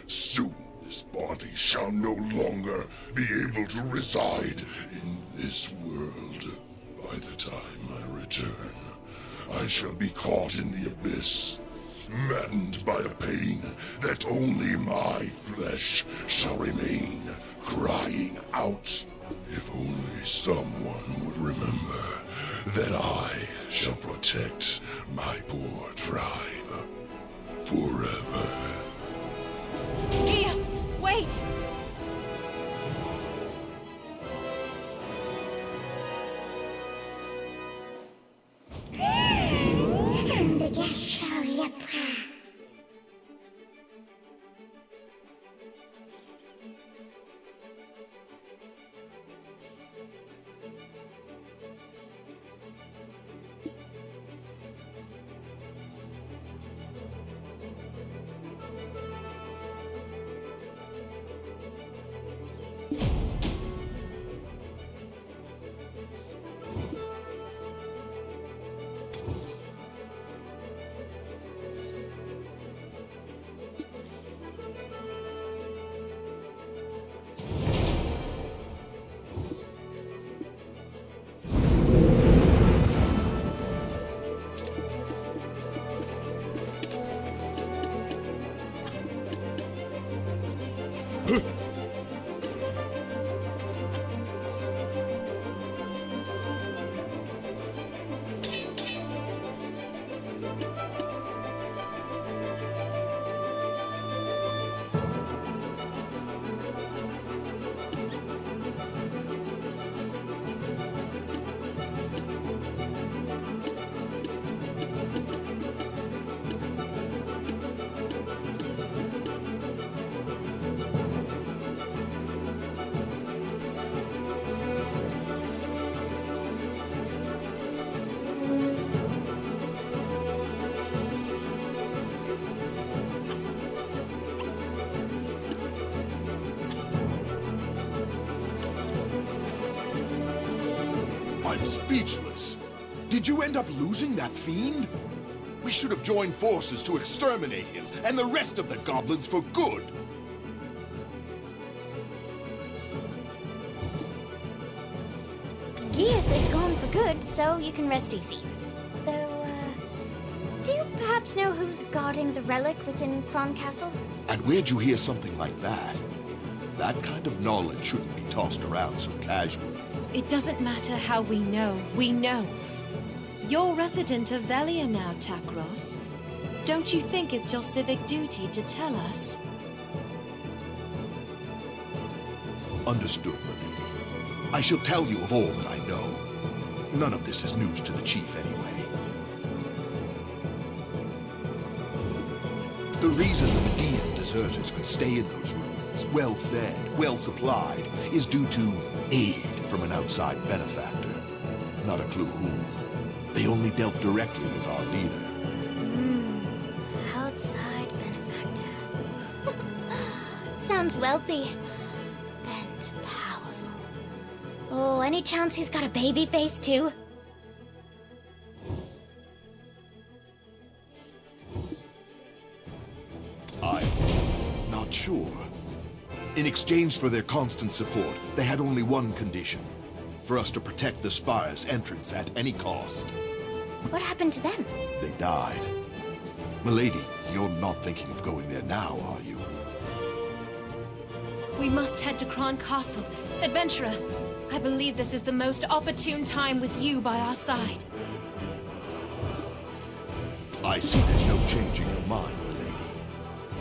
Speaker 10: Soon this body shall no longer be able to reside in this world. By the time I return, I shall be caught in the abyss, maddened by a pain that only my flesh shall remain, crying out. If only someone would remember that I shall protect my poor tribe forever.
Speaker 7: Gia, wait!
Speaker 10: I'm speechless. Did you end up losing that fiend? We should have joined forces to exterminate him and the rest of the goblins for good.
Speaker 1: Gieth is gone for good, so you can rest easy. Though, do you perhaps know who's guarding the relic within Kron Castle?
Speaker 10: And where'd you hear something like that? That kind of knowledge shouldn't be tossed around so casually.
Speaker 7: It doesn't matter how we know. We know. You're resident of Velia now, Takros. Don't you think it's your civic duty to tell us?
Speaker 10: Understood, milady. I shall tell you of all that I know. None of this is news to the chief anyway. The reason the Median deserters could stay in those ruins, well-fed, well-supplied, is due to aid from an outside benefactor. Not a clue whom. They only dealt directly with our leader.
Speaker 1: Outside benefactor. Sounds wealthy. And powerful. Oh, any chance he's got a baby face too?
Speaker 10: I'm not sure. In exchange for their constant support, they had only one condition. For us to protect the spire's entrance at any cost.
Speaker 1: What happened to them?
Speaker 10: They died. Milady, you're not thinking of going there now, are you?
Speaker 7: We must head to Kron Castle. Adventurer, I believe this is the most opportune time with you by our side.
Speaker 10: I see there's no change in your mind, milady.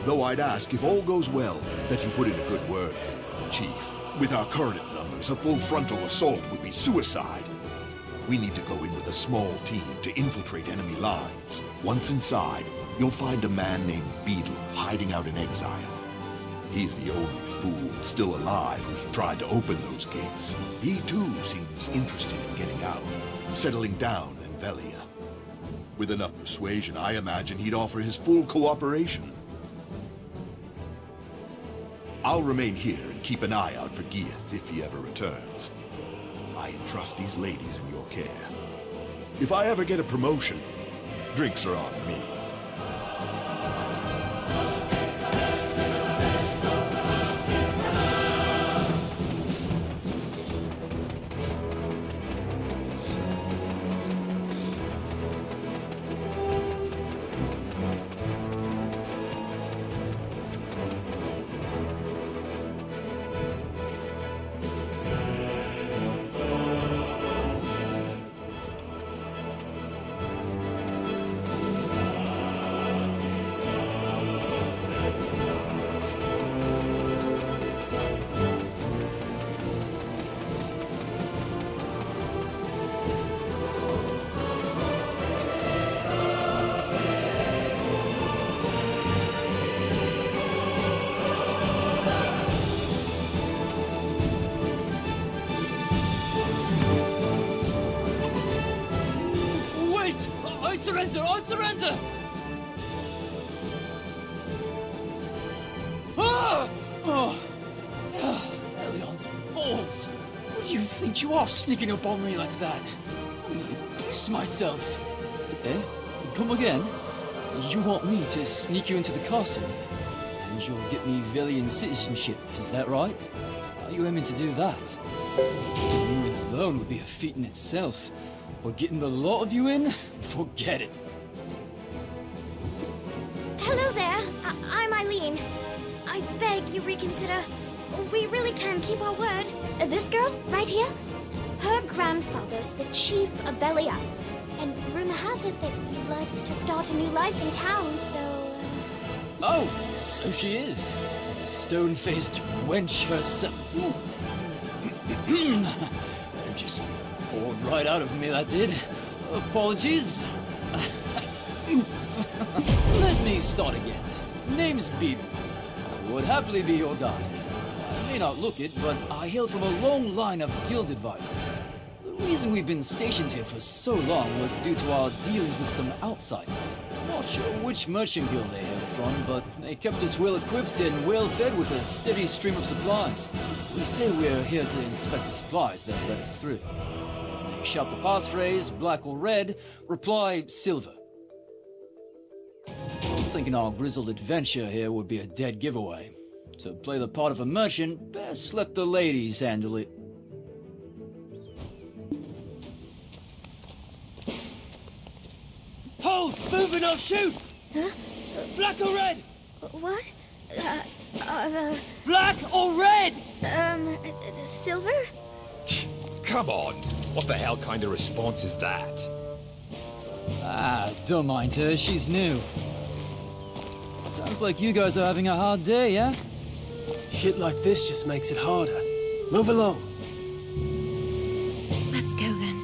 Speaker 10: Though I'd ask, if all goes well, that you put in a good word for me with the chief. With our current numbers, a full frontal assault would be suicide. We need to go in with a small team to infiltrate enemy lines. Once inside, you'll find a man named Beetle hiding out in exile. He's the only fool still alive who's tried to open those gates. He too seems interested in getting out, settling down in Velia. With enough persuasion, I imagine he'd offer his full cooperation. I'll remain here and keep an eye out for Gieth if he ever returns. I entrust these ladies in your care. If I ever get a promotion, drinks are on me.
Speaker 15: I surrender! Ah! Oh! Elion's balls! Who do you think you are, sneaking up on me like that? I'm gonna piss myself. Eh? Come again? You want me to sneak you into the castle? And you'll get me Velian citizenship, is that right? Are you aiming to do that? Getting you in alone would be a feat in itself. But getting the lot of you in? Forget it.
Speaker 1: Hello there. I'm Eileen. I beg you reconsider. We really can keep our word. This girl, right here, her grandfather's the chief of Velia. And rumor has it that you'd like to start a new life in town, so...
Speaker 15: Oh, so she is. The stone-faced wench herself. Just poured right out of me, that did. Apologies. Let me start again. Name's Beetle. I would happily be your guide. I may not look it, but I hail from a long line of guild advisors. The reason we've been stationed here for so long was due to our dealings with some outsiders. Not sure which merchant guild they hail from, but they kept us well equipped and well fed with a steady stream of supplies. We say we're here to inspect the supplies that let us through. When they shout the passphrase, black or red, reply silver. I'm thinking our grizzled adventure here would be a dead giveaway. To play the part of a merchant, best let the ladies handle it. Hold! Moving or shoot!
Speaker 1: Huh?
Speaker 15: Black or red?
Speaker 1: What?
Speaker 15: Black or red?
Speaker 1: Silver?
Speaker 11: come on. What the hell kind of response is that?
Speaker 13: Ah, don't mind her, she's new. Sounds like you guys are having a hard day, yeah?
Speaker 23: Shit like this just makes it harder. Move along.
Speaker 7: Let's go then.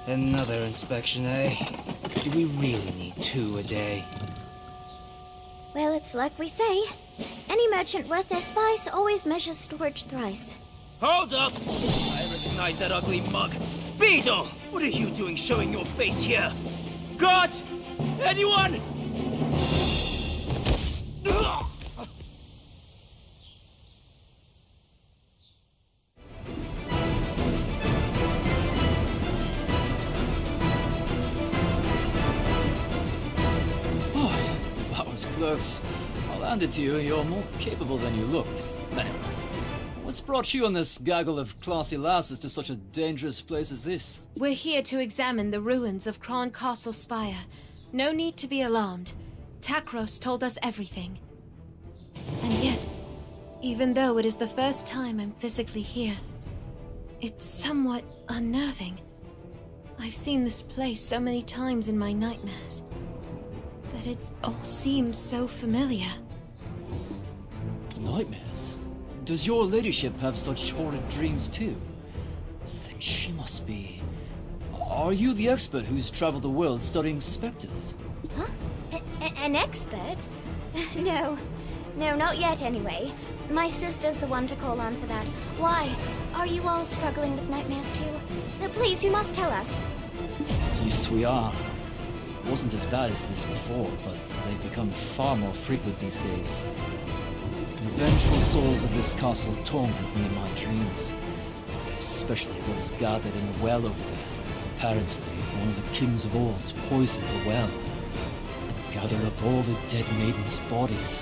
Speaker 15: Another inspection, eh? Do we really need 2 a day?
Speaker 1: Well, it's like we say. Any merchant worth their spice always measures storage thrice.
Speaker 15: Hold up! I recognize that ugly mug. Beetle! What are you doing showing your face here? Guards! Anyone?
Speaker 13: That was close. I'll hand it to you, you're more capable than you look. Anyway, what's brought you and this gaggle of classy lasses to such a dangerous place as this?
Speaker 7: We're here to examine the ruins of Kron Castle Spire. No need to be alarmed. Takros told us everything. And yet, even though it is the first time I'm physically here, it's somewhat unnerving. I've seen this place so many times in my nightmares that it all seems so familiar.
Speaker 13: Nightmares? Does your ladyship have such horrid dreams too? Then she must be... Are you the expert who's traveled the world studying specters?
Speaker 1: Huh? An expert? No. No, not yet anyway. My sister's the one to call on for that. Why? Are you all struggling with nightmares too? No, please, you must tell us.
Speaker 13: Yes, we are. It wasn't as bad as this before, but they've become far more frequent these days. The vengeful souls of this castle torment me in my dreams, especially those gathered in the well over there. Apparently, one of the kings of old poisoned the well and gathered up all the dead maidens' bodies.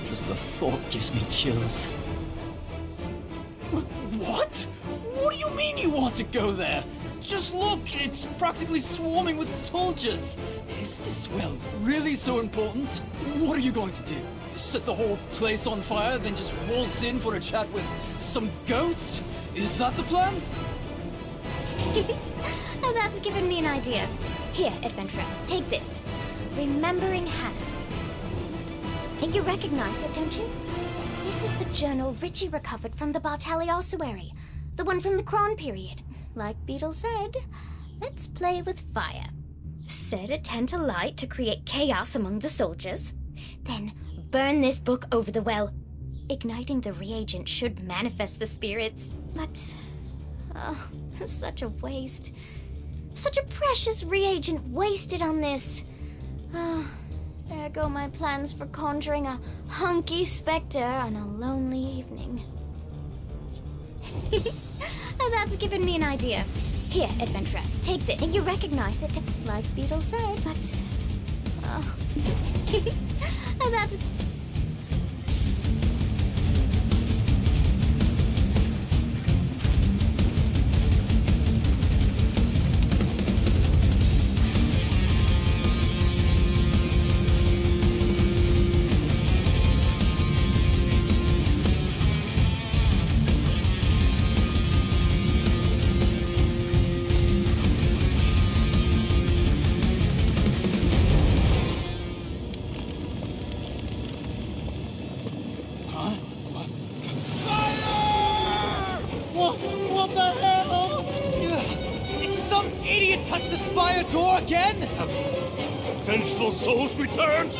Speaker 13: Just the thought gives me chills. What? What do you mean you want to go there? Just look, it's practically swarming with soldiers. Is this well really so important? What are you going to do? Set the whole place on fire, then just waltz in for a chat with some goats? Is that the plan?
Speaker 1: Oh, that's given me an idea. Here, adventurer, take this. Remembering Hannah. You recognize it, don't you? This is the journal Richie recovered from the Bartali ossuary. The one from the Kron period. Like Beetle said, let's play with fire. Set a tent alight to create chaos among the soldiers. Then burn this book over the well. Igniting the reagent should manifest the spirits. But, such a waste. Such a precious reagent wasted on this. There go my plans for conjuring a hunky specter on a lonely evening. That's given me an idea. Here, adventurer, take this. You recognize it, like Beetle said, but... that's...
Speaker 13: What the hell? Did some idiot touch the spire door again?
Speaker 18: Have vengeful souls returned?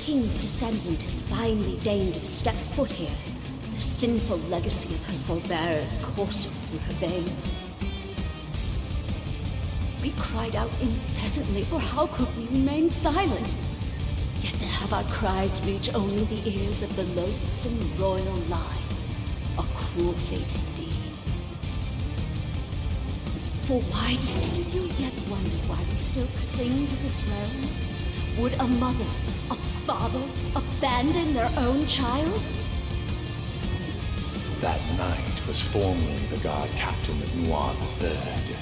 Speaker 4: king's descendant has finally deigned to step foot here, the sinful legacy of her forebears courses through her veins. We cried out incessantly, for how could we remain silent? Yet to have our cries reach only the ears of the loathsome royal line, a cruel fate indeed. For why do you yet wonder why we still cling to this realm? Would a mother, a father, abandon their own child?
Speaker 9: That knight was formerly the guard captain of Noir III.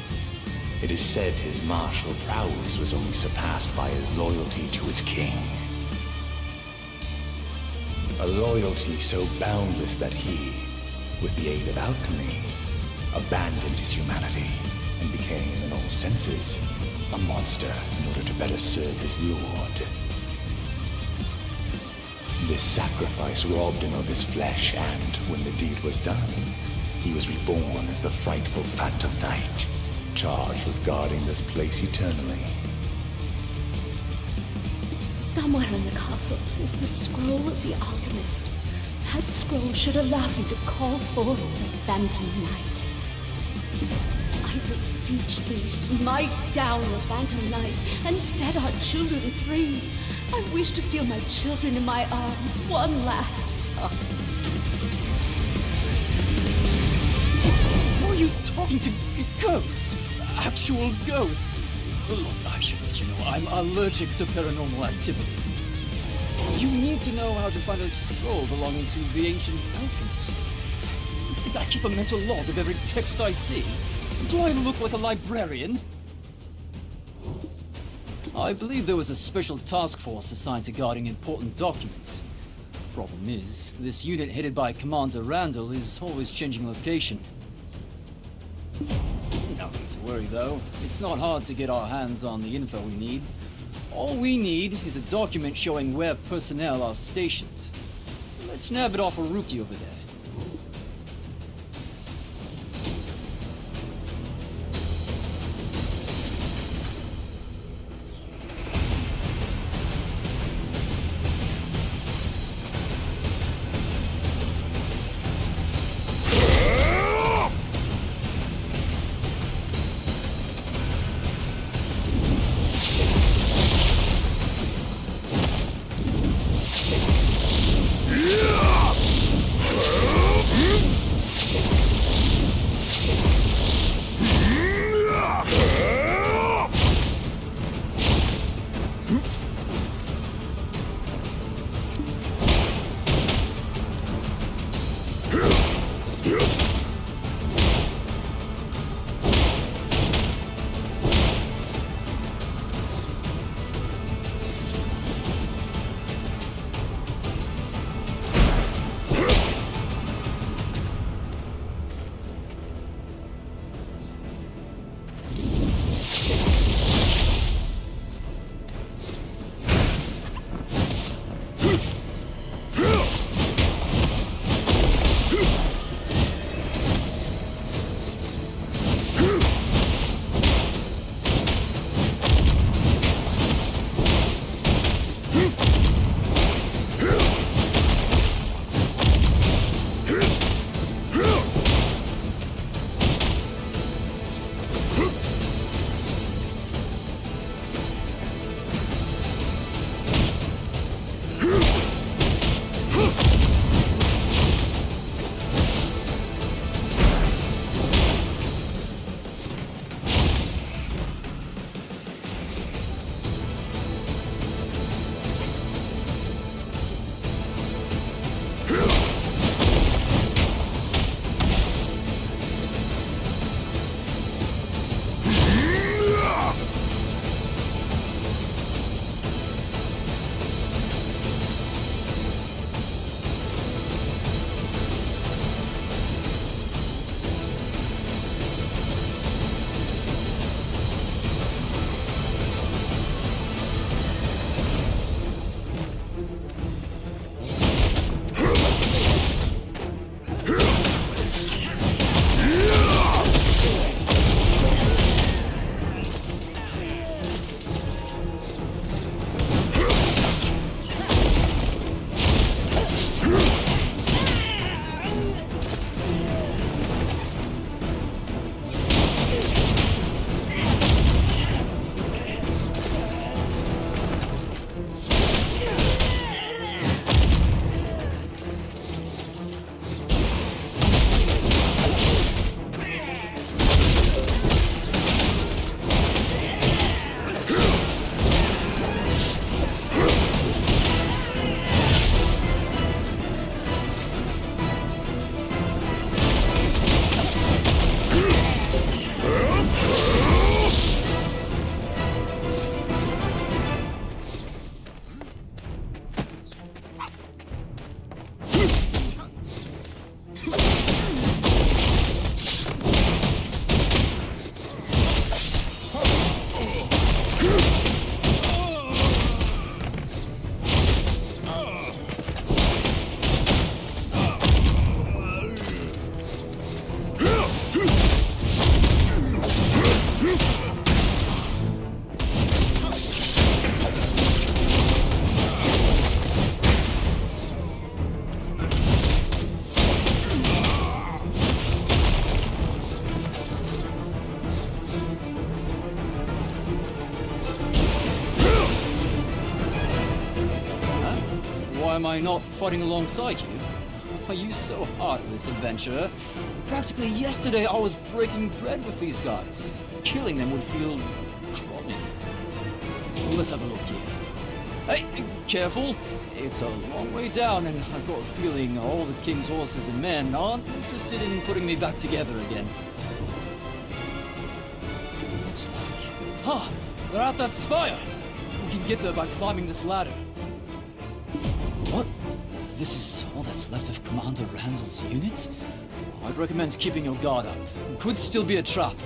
Speaker 9: It is said his martial prowess was only surpassed by his loyalty to his king. A loyalty so boundless that he, with the aid of alchemy, abandoned his humanity and became, in all senses, a monster in order to better serve his lord. This sacrifice robbed him of his flesh, and when the deed was done, he was reborn as the frightful Phantom Knight, charged with guarding this place eternally.
Speaker 4: Somewhere in the castle is the scroll of the alchemist. That scroll should allow you to call forth the Phantom Knight. I beseech thee, smite down the Phantom Knight and set our children free. I wish to feel my children in my arms one last time.
Speaker 13: Are you talking to ghosts? Actual ghosts? Look, I should let you know, I'm allergic to paranormal activity. You need to know how to find a scroll belonging to the ancient alchemist. You think I keep a mental log of every text I see? Do I look like a librarian? I believe there was a special task force assigned to guarding important documents. Problem is, this unit headed by Commander Randall is always changing location. No need to worry though, it's not hard to get our hands on the info we need. All we need is a document showing where personnel are stationed. Let's nab it off a rookie over there. am I not fighting alongside you? Are you so heartless, adventurer? Practically yesterday I was breaking bread with these guys. Killing them would feel crummy. Well, let's have a look here. Hey, careful! It's a long way down, and I've got a feeling all the king's horses and men aren't interested in putting me back together again. Looks like... they're at that spire! We can get there by climbing this ladder. What? This is all that's left of Commander Randall's unit? I'd recommend keeping your guard up. It could still be a trap.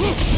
Speaker 18: Huh?